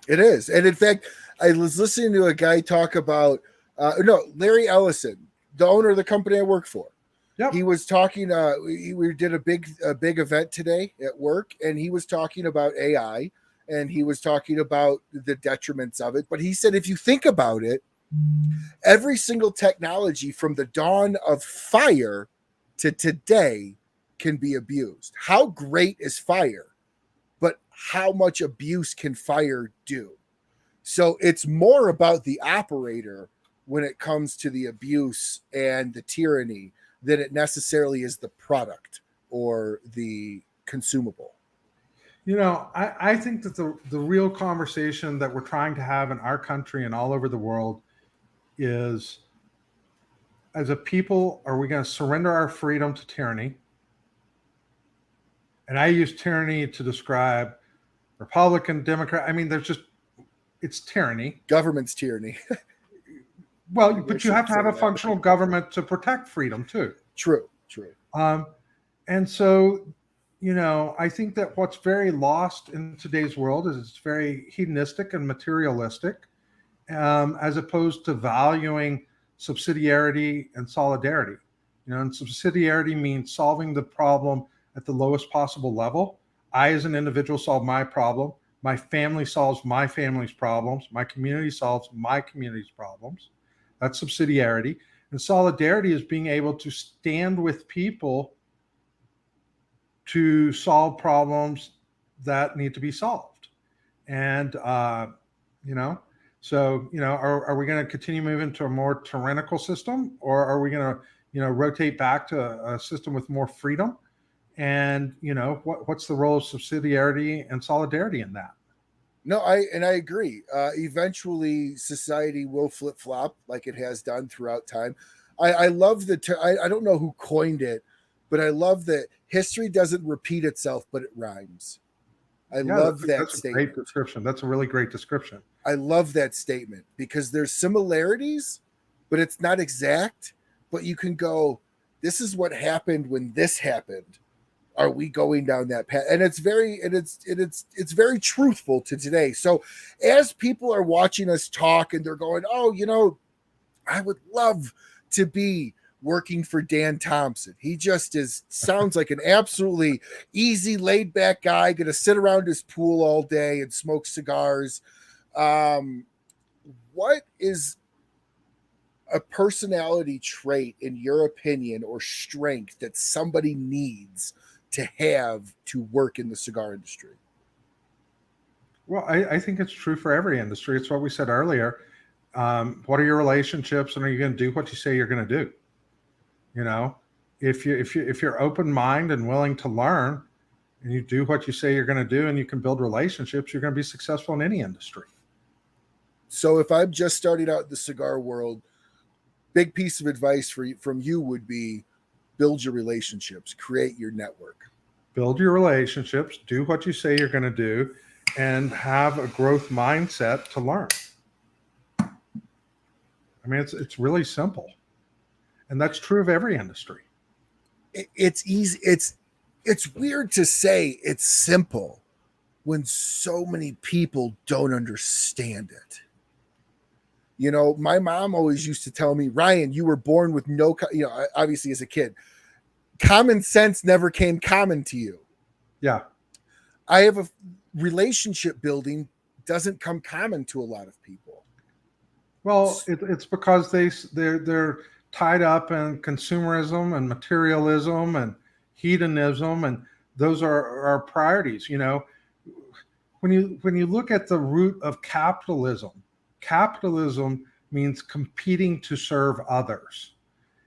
It is. And in fact, I was listening to a guy talk about, Larry Ellison, the owner of the company I work for. Yep. He was talking, we did a big event today at work, and he was talking about AI, and he was talking about the detriments of it. But he said, if you think about it, every single technology from the dawn of fire to today can be abused. How great is fire? But how much abuse can fire do? So it's more about the operator when it comes to the abuse and the tyranny than it necessarily is the product or the consumable. I think that the real conversation that we're trying to have in our country and all over the world is, as a people, are we going to surrender our freedom to tyranny? And I use tyranny to describe Republican, Democrat. I mean, it's tyranny. Government's tyranny. Well, but you have to have a functional government to protect freedom too. True. And so, I think that what's very lost in today's world is it's very hedonistic and materialistic, as opposed to valuing subsidiarity and solidarity. And subsidiarity means solving the problem at the lowest possible level. I, as an individual, solve my problem. My family solves my family's problems. My community solves my community's problems. That's subsidiarity. And solidarity is being able to stand with people to solve problems that need to be solved. And, are we going to continue moving to a more tyrannical system, or are we going to, rotate back to a system with more freedom? And, what's the role of subsidiarity and solidarity in that? No, I agree. Eventually, society will flip-flop like it has done throughout time. I love I don't know who coined it, but I love that history doesn't repeat itself, but it rhymes. I love that statement. Great description. That's a really great description. I love that statement because there's similarities, but it's not exact. But you can go, this is what happened when this happened. Are we going down that path? And it's very truthful to today. So as people are watching us talk and they're going, oh, I would love to be working for Dan Thompson. He just sounds like an absolutely easy, laid back guy, going to sit around his pool all day and smoke cigars. What is a personality trait, in your opinion, or strength that somebody needs to have to work in the cigar industry? Well, I think it's true for every industry. It's what we said earlier. What are your relationships, and are you going to do what you say you're going to do? You know, if you're open minded and willing to learn, and you do what you say you're going to do, and you can build relationships, you're going to be successful in any industry. So if I'm just starting out in the cigar world, big piece of advice from you would be build your relationships, create your network. Build your relationships, do what you say you're going to do, and have a growth mindset to learn. I mean, it's really simple. And that's true of every industry. It's easy. It's weird to say it's simple when so many people don't understand it. You know, my mom always used to tell me, Ryan, you were born with no, obviously as a kid, common sense never came common to you. Yeah. I have a relationship building doesn't come common to a lot of people. Well, it's because they're tied up in consumerism and materialism and hedonism, and those are our priorities. You know, when you look at the root of capitalism means competing to serve others.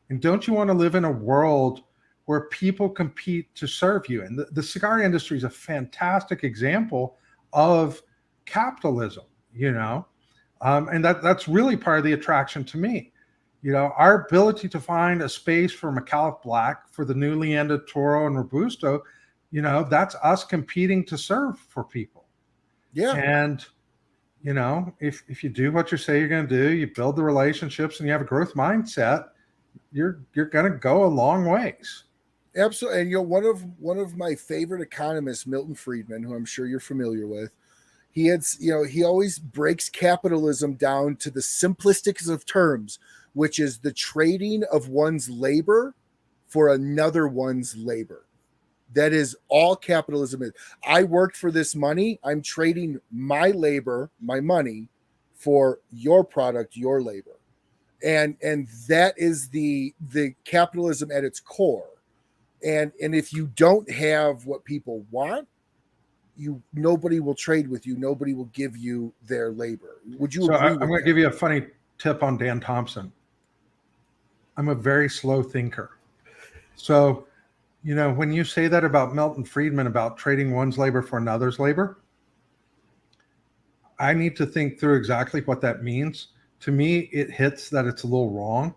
And don't you want to live in a world where people compete to serve you? And the cigar industry is a fantastic example of capitalism, you know, and that's really part of the attraction to me. You know, our ability to find a space for Micallef Black, for the newly ended Toro and Robusto, you know, that's us competing to serve for people. Yeah. And, you know, if you do what you say you're going to do, you build the relationships and you have a growth mindset, you're going to go a long ways. Absolutely. And, you know, one of my favorite economists, Milton Friedman, who I'm sure you're familiar with, he always breaks capitalism down to the simplistic of terms, which is the trading of one's labor for another one's labor. That is all capitalism is. I worked for this money. I'm trading my labor, my money, for your product, your labor. And that is the capitalism at its core. And if you don't have what people want, nobody will trade with you. Nobody will give you their labor. Would you agree with I'm going to give you a funny tip on Dan Thompson. I'm a very slow thinker. So, you know, when you say that about Milton Friedman, about trading one's labor for another's labor, I need to think through exactly what that means. To me, it hits that it's a little wrong.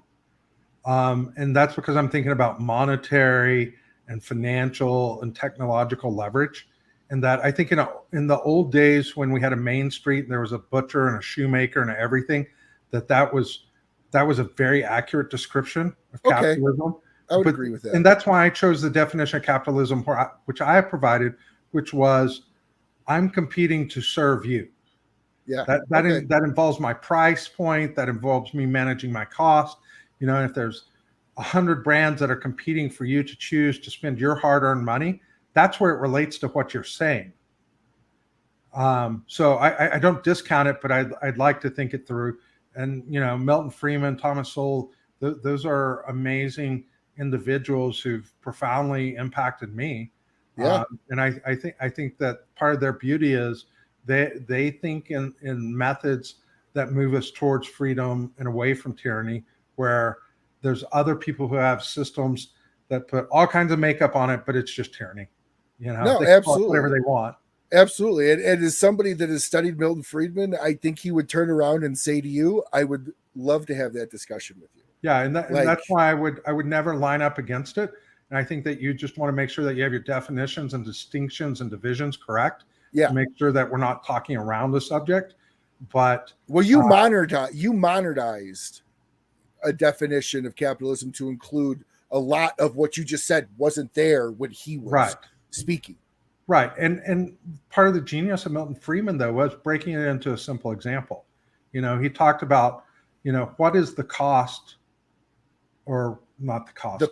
And that's because I'm thinking about monetary and financial and technological leverage. And that I think in the old days when we had a main street and there was a butcher and a shoemaker and everything, that was a very accurate description of capitalism. I would agree with that. And that's why I chose the definition of capitalism, which I have provided, which was I'm competing to serve you. Yeah. That involves my price point. That involves me managing my cost. You know, and if there's 100 brands that are competing for you to choose to spend your hard-earned money, that's where it relates to what you're saying. So I don't discount it, but I'd like to think it through. And, you know, Milton Friedman, Thomas Sowell, those are amazing individuals who've profoundly impacted me. Yeah. And I think that part of their beauty is they think in methods that move us towards freedom and away from tyranny, where there's other people who have systems that put all kinds of makeup on it, but it's just tyranny. You know, no, they absolutely, call it whatever they want. Absolutely. And as somebody that has studied Milton Friedman, I think he would turn around and say to you, I would love to have that discussion with you. Yeah, and that's why I would never line up against it. And I think that you just want to make sure that you have your definitions and distinctions and divisions correct. Yeah. To make sure that we're not talking around the subject. But you modernized a definition of capitalism to include a lot of what you just said wasn't there when he was speaking. Right. And part of the genius of Milton Friedman, though, was breaking it into a simple example. You know, he talked about, you know, what is the cost, or not the cost? The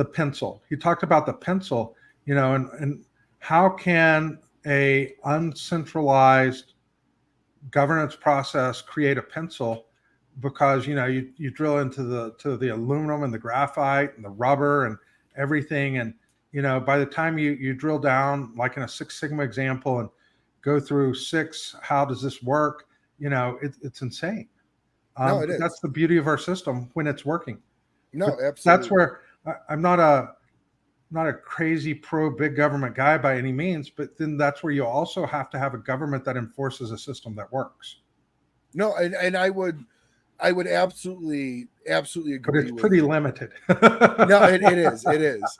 pencil. He talked about the pencil, you know, and how can a uncentralized governance process create a pencil? Because, you know, you drill into the aluminum and the graphite and the rubber and everything. And, you know, by the time you drill down, like in a Six Sigma example, and go through 6. How does this work? It's insane. No, it is. That's the beauty of our system when it's working. No, but absolutely. That's where I'm not a crazy pro big government guy by any means, but then that's where you also have to have a government that enforces a system that works. No, and I would absolutely agree. But it's pretty limited. No, it is.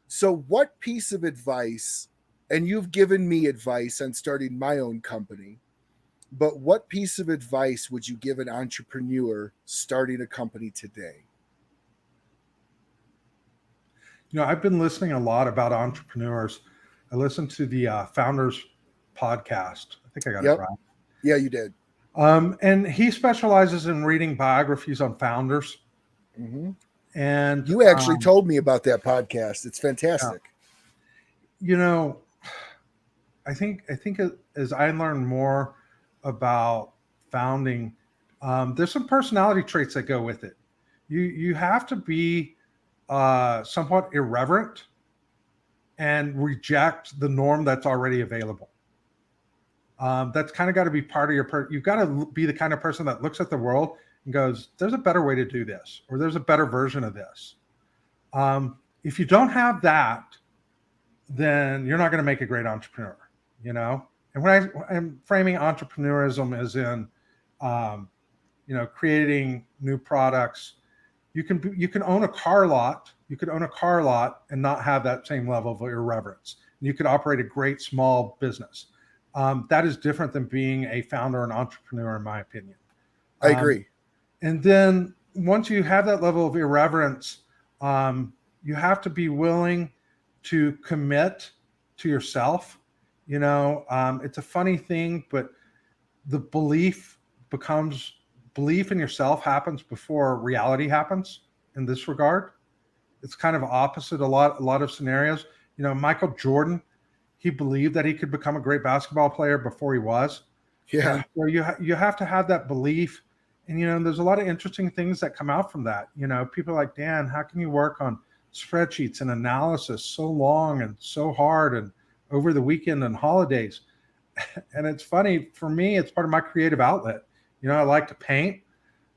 So what piece of advice, and you've given me advice on starting my own company, but what piece of advice would you give an entrepreneur starting a company today? I've been listening a lot about entrepreneurs. I listened to the Founders podcast. I think I got it right. Yeah, you did. And he specializes in reading biographies on founders. Mm-hmm. And you actually told me about that podcast. It's fantastic. I think as I learn more about founding, there's some personality traits that go with it. You have to be somewhat irreverent and reject the norm that's already available. That's kind of got to be part of your you've got to be the kind of person that looks at the world and goes, there's a better way to do this, or there's a better version of this. If you don't have that, then you're not going to make a great entrepreneur, And when I'm framing entrepreneurism as in, creating new products, you can own a car lot. You could own a car lot and not have that same level of irreverence. You could operate a great small business. That is different than being a founder and entrepreneur, in my opinion. I agree. And then once you have that level of irreverence, you have to be willing to commit to yourself. It's a funny thing, but the belief in yourself happens before reality happens in this regard. It's kind of opposite a lot of scenarios. Michael Jordan, he believed that he could become a great basketball player before he was. Yeah. And so you have to have that belief. And, there's a lot of interesting things that come out from that. People are like, Dan, how can you work on spreadsheets and analysis so long and so hard and over the weekend and holidays? And it's funny, for me, it's part of my creative outlet. I like to paint.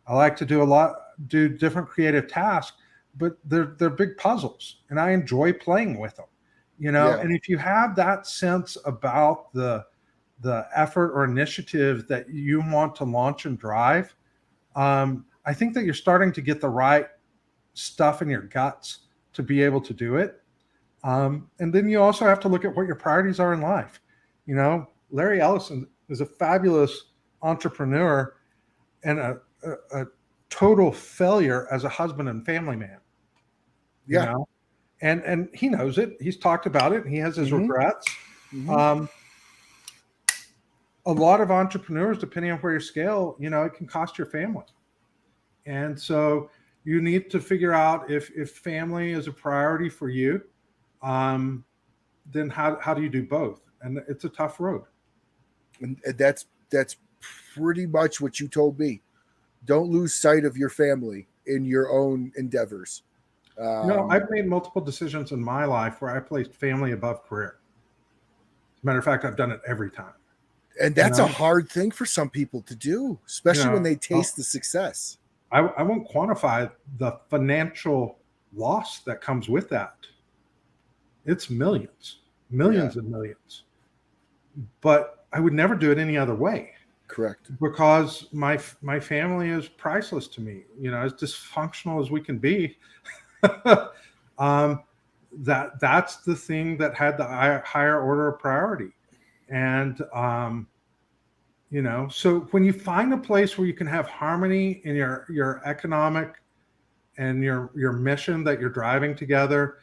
I like to do different creative tasks, but they're big puzzles, and I enjoy playing with them. And if you have that sense about the effort or initiative that you want to launch and drive, I think that you're starting to get the right stuff in your guts to be able to do it. And then you also have to look at what your priorities are in life. Larry Ellison is a fabulous entrepreneur and a total failure as a husband and family man. Yeah. And he knows it. He's talked about it. He has his regrets. Mm-hmm. A lot of entrepreneurs, depending on where you scale, it can cost your family. And so you need to figure out if family is a priority for you, then how do you do both? And it's a tough road. And that's pretty much what you told me. Don't lose sight of your family in your own endeavors. I've made multiple decisions in my life where I placed family above career. As a matter of fact, I've done it every time. And that's a hard thing for some people to do, especially when they taste the success. I won't quantify the financial loss that comes with that. It's millions and millions. But I would never do it any other way. Correct. Because my family is priceless to me. As dysfunctional as we can be, that's the thing that had the higher order of priority. And so when you find a place where you can have harmony in your economic and your mission that you're driving together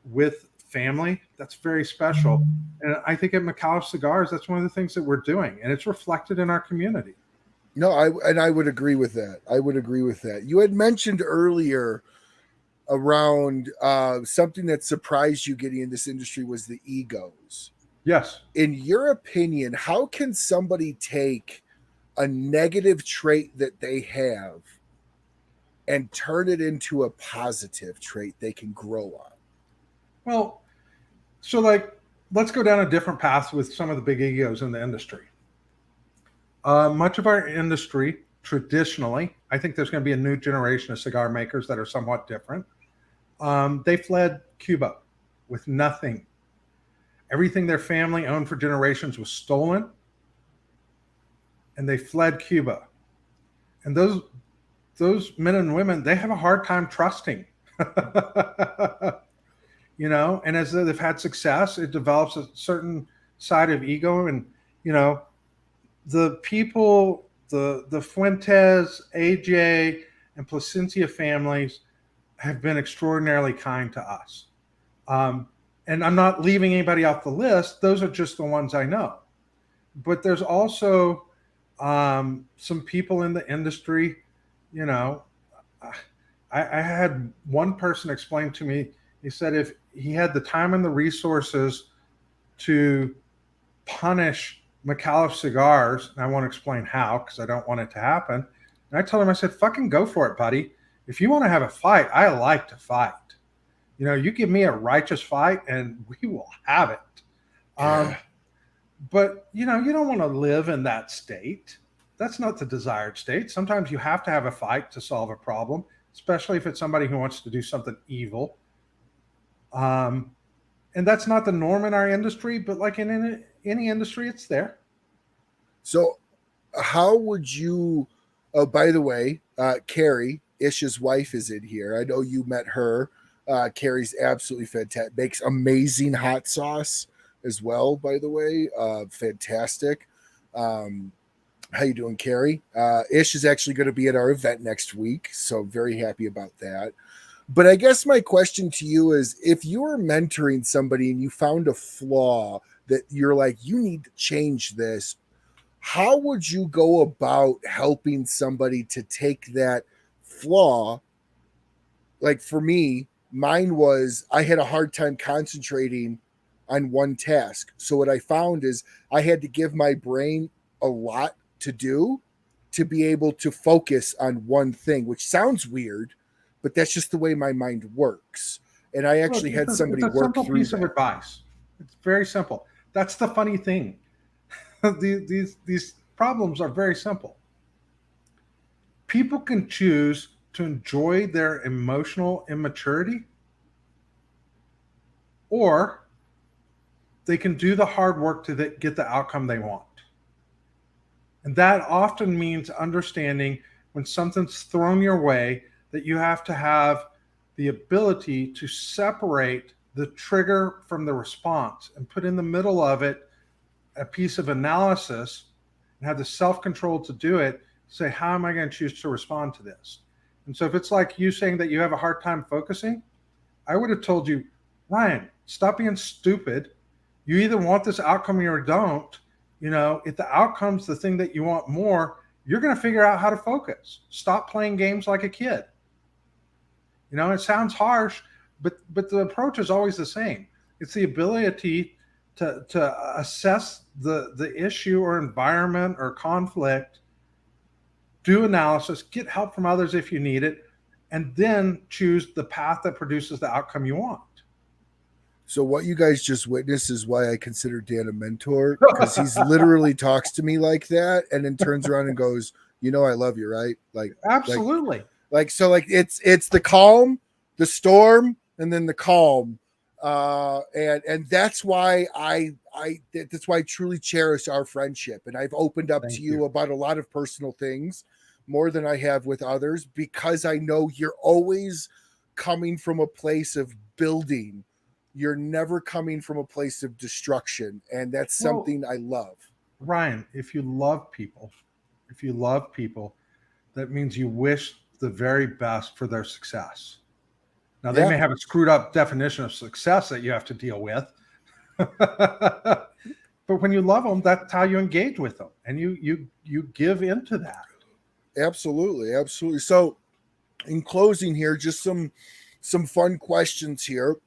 with family, that's very special. And I think at Micallef Cigars, that's one of the things that we're doing, and it's reflected in our community. No, I would agree with that. You had mentioned earlier around something that surprised you getting in this industry was the egos. Yes. In your opinion, how can somebody take a negative trait that they have and turn it into a positive trait they can grow on? Well, so like let's go down a different path with some of the big egos in the industry. Much of our industry, traditionally, I think there's going to be a new generation of cigar makers that are somewhat different. They fled Cuba with nothing. Everything their family owned for generations was stolen, and they fled Cuba. And those men and women, they have a hard time trusting. And as they've had success, it develops a certain side of ego. And, the people, the Fuentes, AJ, and Placencia families have been extraordinarily kind to us. And I'm not leaving anybody off the list. Those are just the ones I know. But there's also some people in the industry, I had one person explain to me, he said if he had the time and the resources to punish Micallef Cigars, and I won't explain how because I don't want it to happen. And I told him, I said, fucking go for it, buddy. If you want to have a fight, I like to fight. You give me a righteous fight and we will have it. But, you don't want to live in that state. That's not the desired state. Sometimes you have to have a fight to solve a problem, especially if it's somebody who wants to do something evil. And that's not the norm in our industry, but like in any industry, it's there. So how would you, oh, by the way, Carrie, Ish's wife, is in here. I know you met her. Carrie's absolutely fantastic. Makes amazing hot sauce as well, by the way. Fantastic. How you doing, Carrie? Ish is actually going to be at our event next week, so very happy about that. But I guess my question to you is, if you were mentoring somebody and you found a flaw that you're like, you need to change this, how would you go about helping somebody to take that flaw? Like for me, mine was I had a hard time concentrating on one task. So what I found is I had to give my brain a lot to do to be able to focus on one thing, which sounds weird, but that's just the way my mind works. And I actually had somebody work through that. It's a simple piece of advice. It's very simple. That's the funny thing. These problems are very simple. People can choose to enjoy their emotional immaturity, or they can do the hard work to get the outcome they want. And that often means understanding when something's thrown your way that you have to have the ability to separate the trigger from the response and put in the middle of it a piece of analysis and have the self-control to do it. Say, how am I going to choose to respond to this? And so if it's like you saying that you have a hard time focusing, I would have told you, Ryan, stop being stupid. You either want this outcome or you don't. If the outcome's the thing that you want more, you're going to figure out how to focus. Stop playing games like a kid. It sounds harsh, but the approach is always the same. It's the ability to assess the issue or environment or conflict, do analysis, get help from others if you need it, and then choose the path that produces the outcome you want. So what you guys just witnessed is why I consider Dan a mentor, because he's literally talks to me like that and then turns around and goes, I love you, right? Like absolutely. It's the calm, the storm, and then the calm. And that's why that's why I truly cherish our friendship. And I've opened up to you about a lot of personal things, more than I have with others, because I know you're always coming from a place of building. You're never coming from a place of destruction. And that's something I love. Ryan, if you love people, that means you wish the very best for their success. Now, they may have a screwed up definition of success that you have to deal with. But when you love them, that's how you engage with them. And you give into that. Absolutely. Absolutely. So in closing here, just some fun questions here.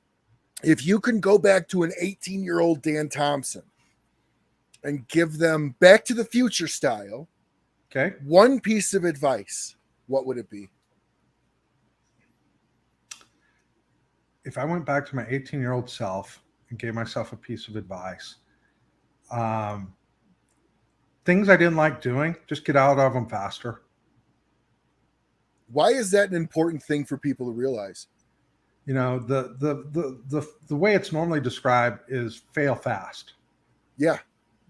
If you can go back to an 18-year-old Dan Thompson and give them Back to the Future style, okay, one piece of advice, what would it be? If I went back to my 18-year-old self and gave myself a piece of advice. Things I didn't like doing, just get out of them faster. Why is that an important thing for people to realize? You know, the way it's normally described is fail fast. Yeah.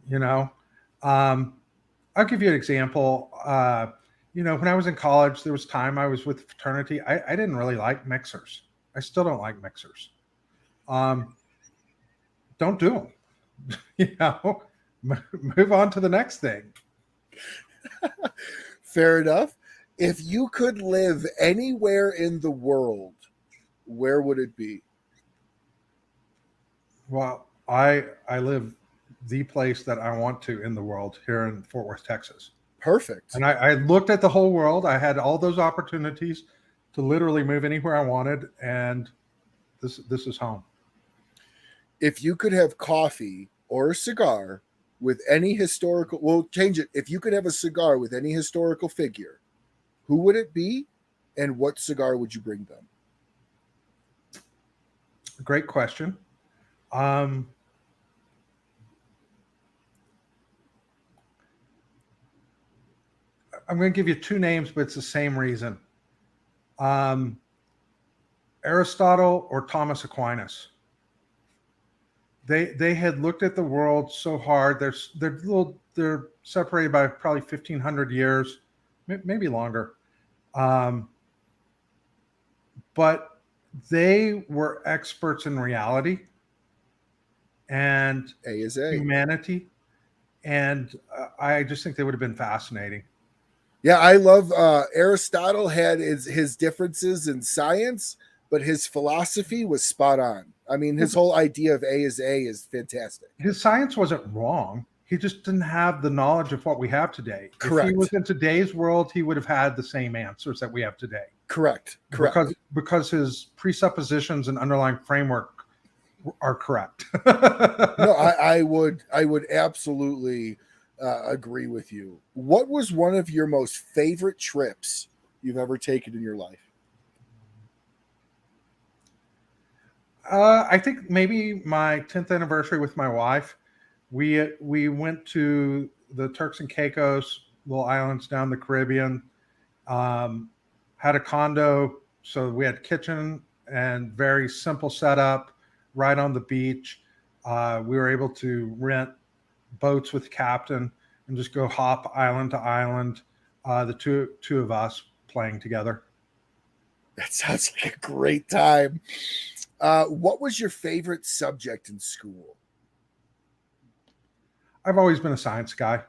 You know, I'll give you an example. You know, when I was in college, there was time I was with the fraternity. I didn't really like mixers. I still don't like mixers. Don't do them. You know, move on to the next thing. Fair enough. If you could live anywhere in the world, where would it be? Well, I live the place that I want to in the world, here in Fort Worth, Texas. Perfect. And I looked at the whole world. I had all those opportunities to literally move anywhere I wanted, and this is home. If you could have coffee or a cigar with any historical, we'll change it. If you could have a cigar with any historical figure, who would it be, and what cigar would you bring them? Great question. I'm going to give you two names, but it's the same reason. Aristotle or Thomas Aquinas. They had looked at the world so hard. They're separated by probably 1,500 years, maybe longer. But they were experts in reality and A is A. humanity. And I just think they would have been fascinating. Yeah, I love Aristotle had his differences in science, but his philosophy was spot on. I mean, his whole idea of A is A is fantastic. His science wasn't wrong. He just didn't have the knowledge of what we have today. Correct. If he was in today's world, he would have had the same answers that we have today. Correct. Because his presuppositions and underlying framework are correct. No, I would absolutely agree with you. What was one of your most favorite trips you've ever taken in your life? I think maybe my 10th anniversary with my wife. We went to the Turks and Caicos, little islands down the Caribbean. Had a condo, so we had kitchen and very simple setup right on the beach. We were able to rent boats with the captain and just go hop island to island. The two of us playing together. That sounds like a great time. What was your favorite subject in school? I've always been a science guy.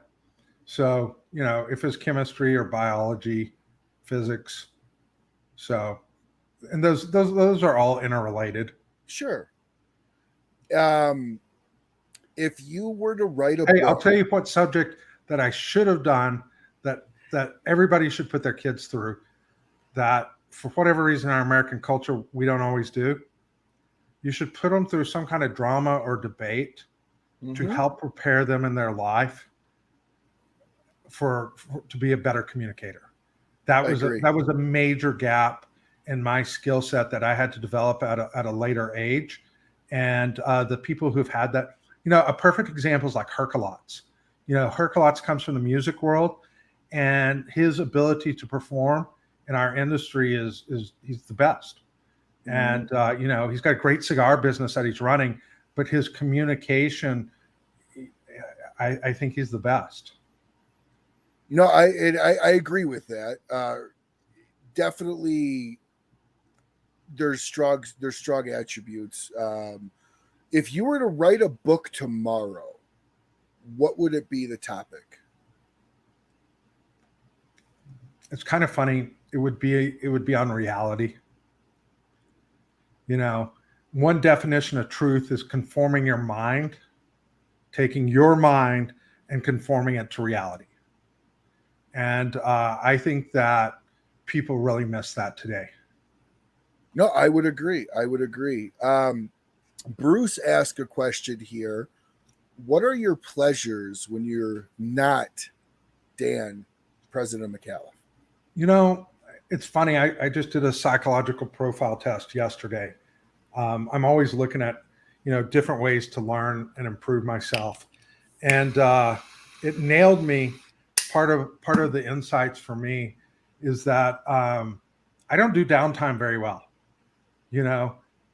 So, you know, if it's chemistry or biology, physics. So, and those are all interrelated. Sure. If you were to write a book, I'll tell you what subject that I should have done that everybody should put their kids through, that for whatever reason in our American culture we don't always do. You should put them through some kind of drama or debate to help prepare them in their life for to be a better communicator. That was a major gap in my skill set that I had to develop at a later age. And the people who've had that, you know, a perfect example is like Herculots. You know, Herculots comes from the music world, and his ability to perform in our industry is he's the best. And, you know, he's got a great cigar business that he's running, but his communication, I think he's the best. You know, I agree with that. Definitely there's strong attributes. If you were to write a book tomorrow, what would it be, the topic? It's kind of funny. It would be on reality. You know, one definition of truth is conforming your mind, taking your mind and conforming it to reality. And I think that people really miss that today. No, I would agree. Bruce asked a question here. What are your pleasures when you're not Dan, President Micallef? You know, it's funny. I just did a psychological profile test yesterday. I'm always looking at, different ways to learn and improve myself. And it nailed me. Part of the insights for me is that I don't do downtime very well.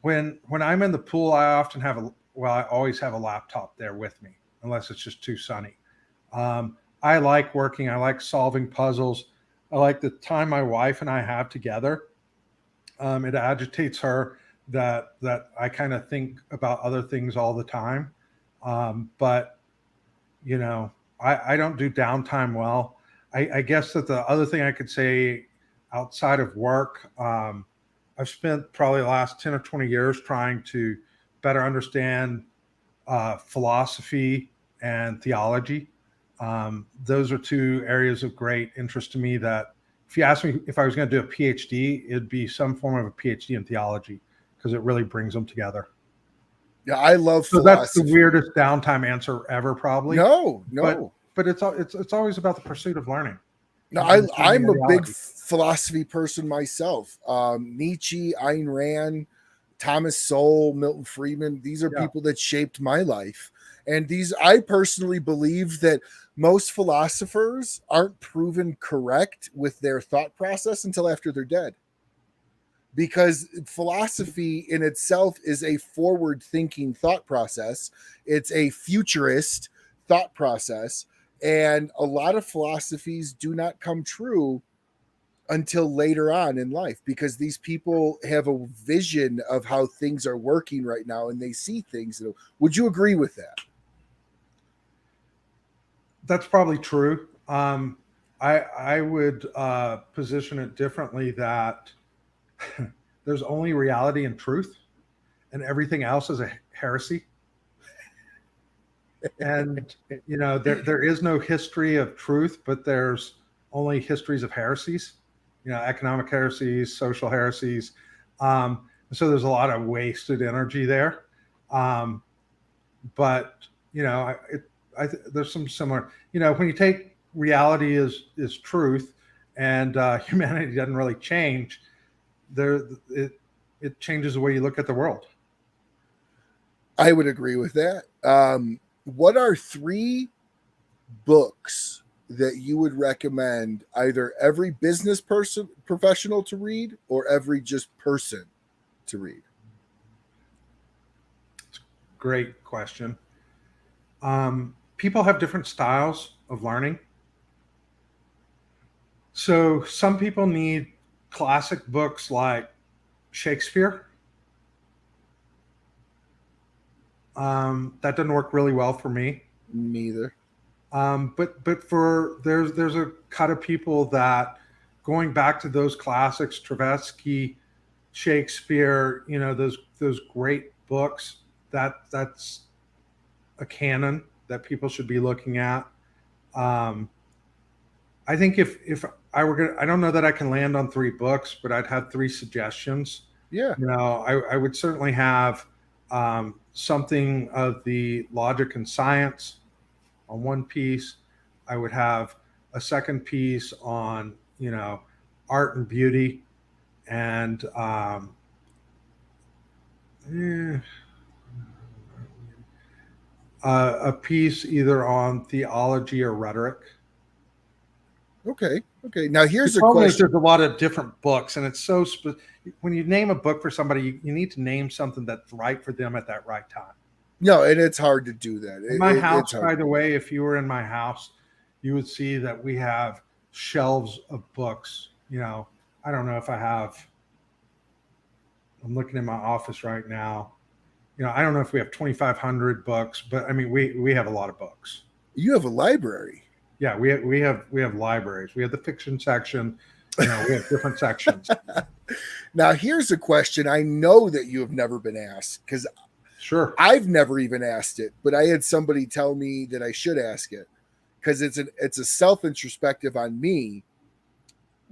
When I'm in the pool, I often I always have a laptop there with me, unless it's just too sunny. I like working. I like solving puzzles. I like the time my wife and I have together. It agitates her that I kind of think about other things all the time. But I don't do downtime well. I guess that the other thing I could say outside of work, I've spent probably the last 10 or 20 years trying to better understand philosophy and theology. Those are two areas of great interest to me that if you ask me if I was going to do a PhD, it'd be some form of a PhD in theology because it really brings them together. Yeah, I love so philosophy. That's the weirdest downtime answer ever, probably. No. But it's always about the pursuit of learning. No, I'm a big philosophy person myself. Nietzsche, Ayn Rand, Thomas Sowell, Milton Friedman. These are people that shaped my life. And I personally believe that most philosophers aren't proven correct with their thought process until after they're dead. Because philosophy in itself is a forward-thinking thought process. It's a futurist thought process. And a lot of philosophies do not come true until later on in life because these people have a vision of how things are working right now and they see things. Would you agree with that? That's probably true. I would position it differently that there's only reality and truth and everything else is a heresy. And, there is no history of truth, but there's only histories of heresies, economic heresies, social heresies. So there's a lot of wasted energy there. But, there's some similar, when you take reality is truth and humanity doesn't really change, it changes the way you look at the world. I would agree with that. What are 3 books that you would recommend either every business professional to read or every just person to read? Great question. People have different styles of learning. So some people need classic books like Shakespeare. That doesn't work really well for me. Neither. But there's a cut of people that going back to those classics, Tversky, Shakespeare, those great books, that's a canon that people should be looking at. I think if I were I don't know that I can land on 3 books, but I'd have 3 suggestions. Yeah. I would certainly have something of the logic and science on one piece. I would have a second piece on, art and beauty, and a piece either on theology or rhetoric. Okay. Now here's the a question. There's a lot of different books, and it's so when you name a book for somebody, you need to name something that's right for them at that right time. No, and it's hard to do that. In my house, by the way, if you were in my house, you would see that we have shelves of books. I don't know if I'm looking in my office right now. I don't know if we have 2,500 books, but I mean, we have a lot of books. You have a library. Yeah, we have libraries. We have the fiction section. We have different sections. Now, here's a question I know that you have never been asked because sure, I've never even asked it, but I had somebody tell me that I should ask it because it's a self-introspective on me.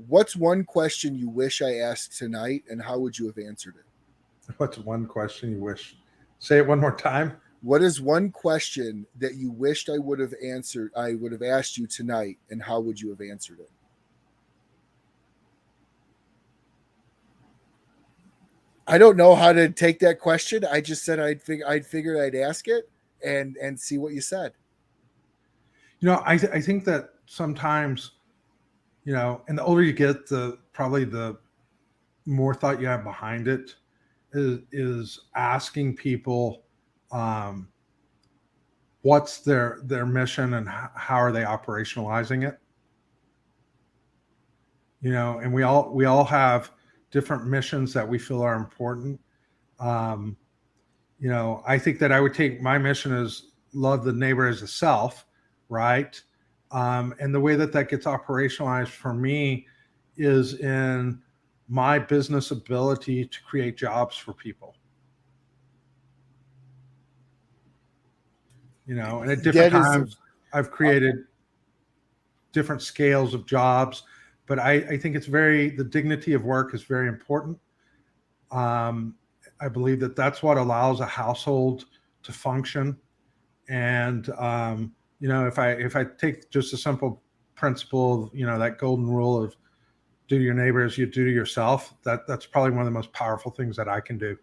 What's one question you wish I asked tonight, and how would you have answered it? What's one question you wish? Say it one more time. What is one question that you wished I would have answered? I would have asked you tonight, and how would you have answered it? I don't know how to take that question. I just said I'd figured I'd ask it and see what you said. I think that sometimes, and the older you get, probably the more thought you have behind it is asking people, what's their mission and how are they operationalizing it? And we all have different missions that we feel are important. I think that I would take my mission as love the neighbor as a self, right? And the way that gets operationalized for me is in my business ability to create jobs for people. And at different times I've created different scales of jobs, but I think the dignity of work is very important. I believe that that's what allows a household to function. And, if I take just a simple principle, that golden rule of do to your neighbor as you do to yourself, that's probably one of the most powerful things that I can do.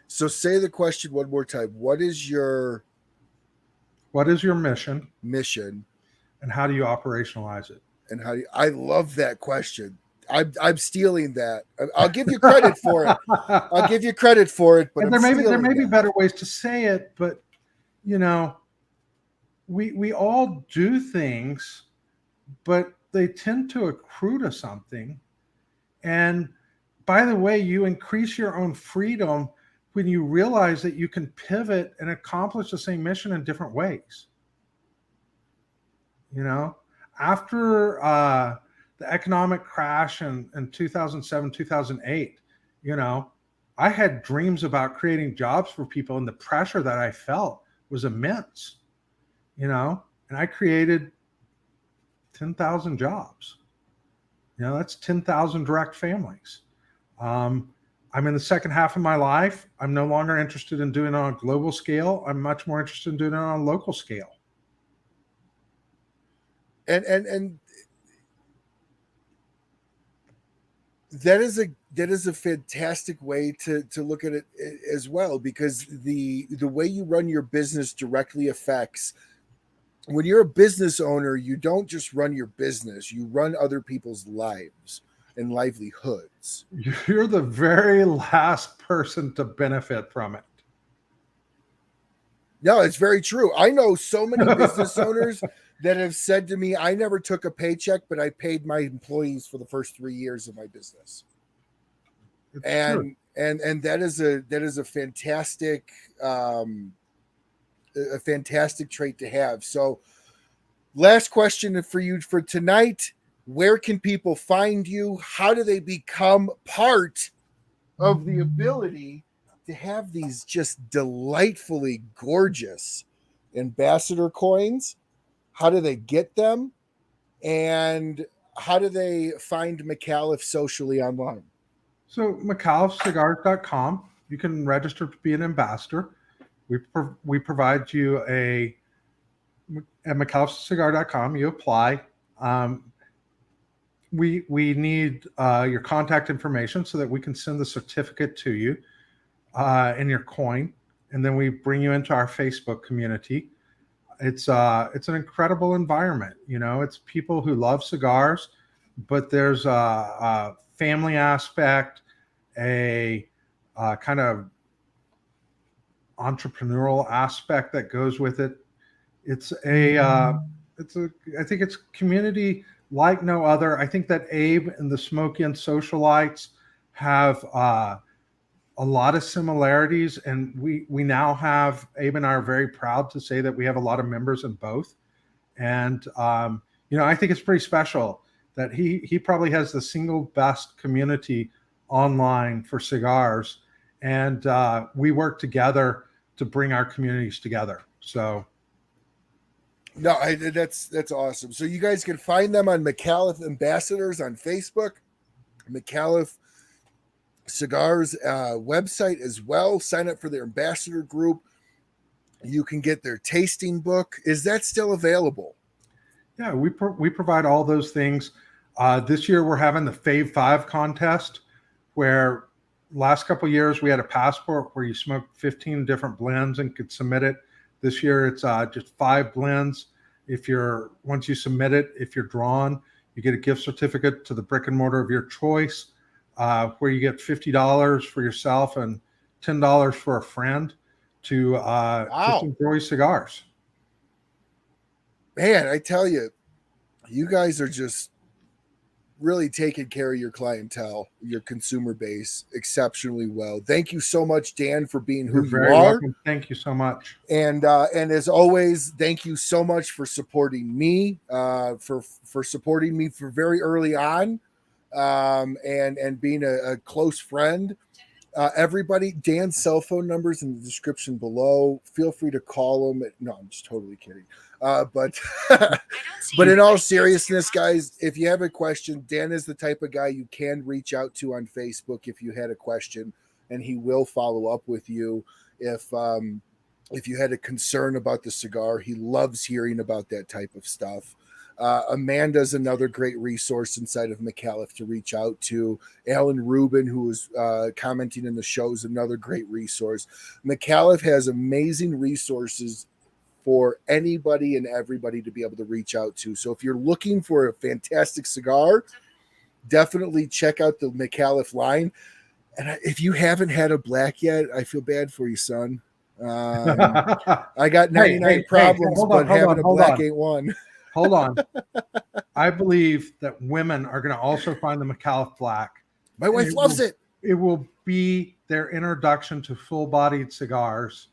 So say the question one more time. What is your mission? And how do you operationalize it? And I love that question. I'm stealing that. I'll give you credit for it. But there may be better ways to say it, but we all do things, but they tend to accrue to something. And by the way, you increase your own freedom when you realize that you can pivot and accomplish the same mission in different ways. After the economic crash in 2007, 2008, I had dreams about creating jobs for people, and the pressure that I felt was immense, and I created 10,000 jobs. That's 10,000 direct families. I'm in the second half of my life. I'm no longer interested in doing it on a global scale. I'm much more interested in doing it on a local scale. And that is a fantastic way to look at it as well, because the way you run your business directly affects. When you're a business owner, you don't just run your business, you run other people's lives and livelihoods. You're the very last person to benefit from it. No, it's very true. I know so many business owners that have said to me, I never took a paycheck, but I paid my employees for the first 3 years of my business. And that is a fantastic trait to have. So last question for you for tonight. Where can people find you? How do they become part of the ability to have these just delightfully gorgeous ambassador coins? How do they get them? And how do they find Micallef socially online? So MicallefCigars.com, you can register to be an ambassador. We provide you at MicallefCigar.com, you apply. We need your contact information so that we can send the certificate to you and your coin, and then we bring you into our Facebook community. It's an incredible environment. It's people who love cigars, but there's a family aspect, a kind of entrepreneurial aspect that goes with it. I think it's community like no other. I think that Abe and the Smoky and Socialites have a lot of similarities, and we now have, Abe and I are very proud to say that we have a lot of members in both. And I think it's pretty special that he probably has the single best community online for cigars, and we work together to bring our communities together. So no, that's awesome. So you guys can find them on Micallef Ambassadors on Facebook, Micallef Cigars website as well. Sign up for their ambassador group. You can get their tasting book. Is that still available? Yeah, we provide all those things. This year we're having the Fave 5 contest, where last couple of years, we had a passport where you smoked 15 different blends and could submit it. This year, it's just 5 blends. Once you submit it, if you're drawn, you get a gift certificate to the brick and mortar of your choice, where you get $50 for yourself and $10 for a friend to just enjoy cigars. Man, I tell you, you guys are just really taking care of your clientele, your consumer base exceptionally well. Thank you so much, Dan, for being who you are. Welcome. Thank you so much. And as always, thank you so much for supporting me, for supporting me for very early on, and being a close friend. Everybody, Dan's cell phone number's in the description below. Feel free to call him. No, I'm just totally kidding. But in all seriousness, guys, if you have a question, Dan is the type of guy you can reach out to on Facebook if you had a question, and he will follow up with you if you had a concern about the cigar. He loves hearing about that type of stuff. Amanda's another great resource inside of Micallef to reach out to. Alan Rubin, who was commenting in the show, is another great resource. Micallef has amazing resources for anybody and everybody to be able to reach out to. So if you're looking for a fantastic cigar, definitely check out the Micallef line. And if you haven't had a black yet, I feel bad for you, son. I got 99 problems, but having a black ain't one. Hold on. I believe that women are going to also find the Micallef Black. My wife loves it. It will be their introduction to full-bodied cigars,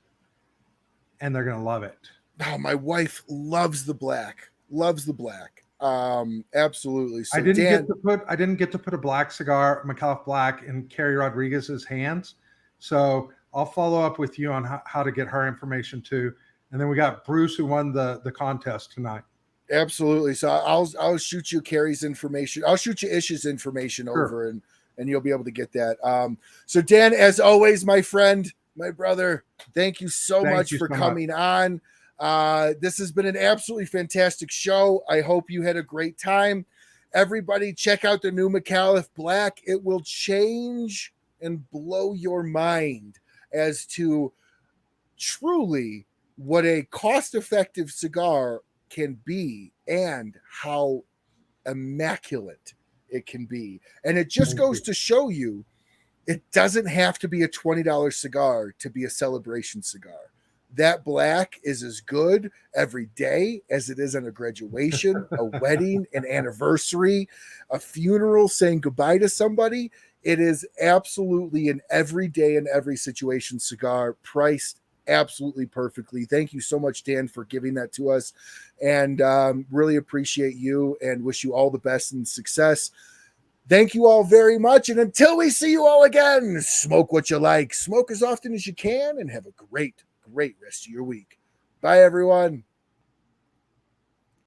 and they're going to love it. Oh, my wife loves the black. Loves the black. Absolutely. So I didn't get to put a black cigar, Micallef Black, in Carrie Rodriguez's hands. So I'll follow up with you on how to get her information too. And then we got Bruce, who won the contest tonight. Absolutely. So I'll shoot you Carrie's information. I'll shoot you Ish's information over, and you'll be able to get that. So Dan, as always, my friend, my brother, thank you so much for coming on. This has been an absolutely fantastic show. I hope you had a great time. Everybody check out the new Micallef Black. It will change and blow your mind as to truly what a cost-effective cigar can be and how immaculate it can be. And it just goes to show you, it doesn't have to be a $20 cigar to be a celebration cigar. That black is as good every day as it is on a graduation, a wedding, an anniversary, a funeral, saying goodbye to somebody. It is absolutely an everyday and every situation cigar, priced absolutely perfectly. Thank you so much, Dan, for giving that to us, and really appreciate you and wish you all the best and success. Thank you all very much, and until we see you all again, smoke what you like, smoke as often as you can, and have a great rest of your week. Bye, everyone.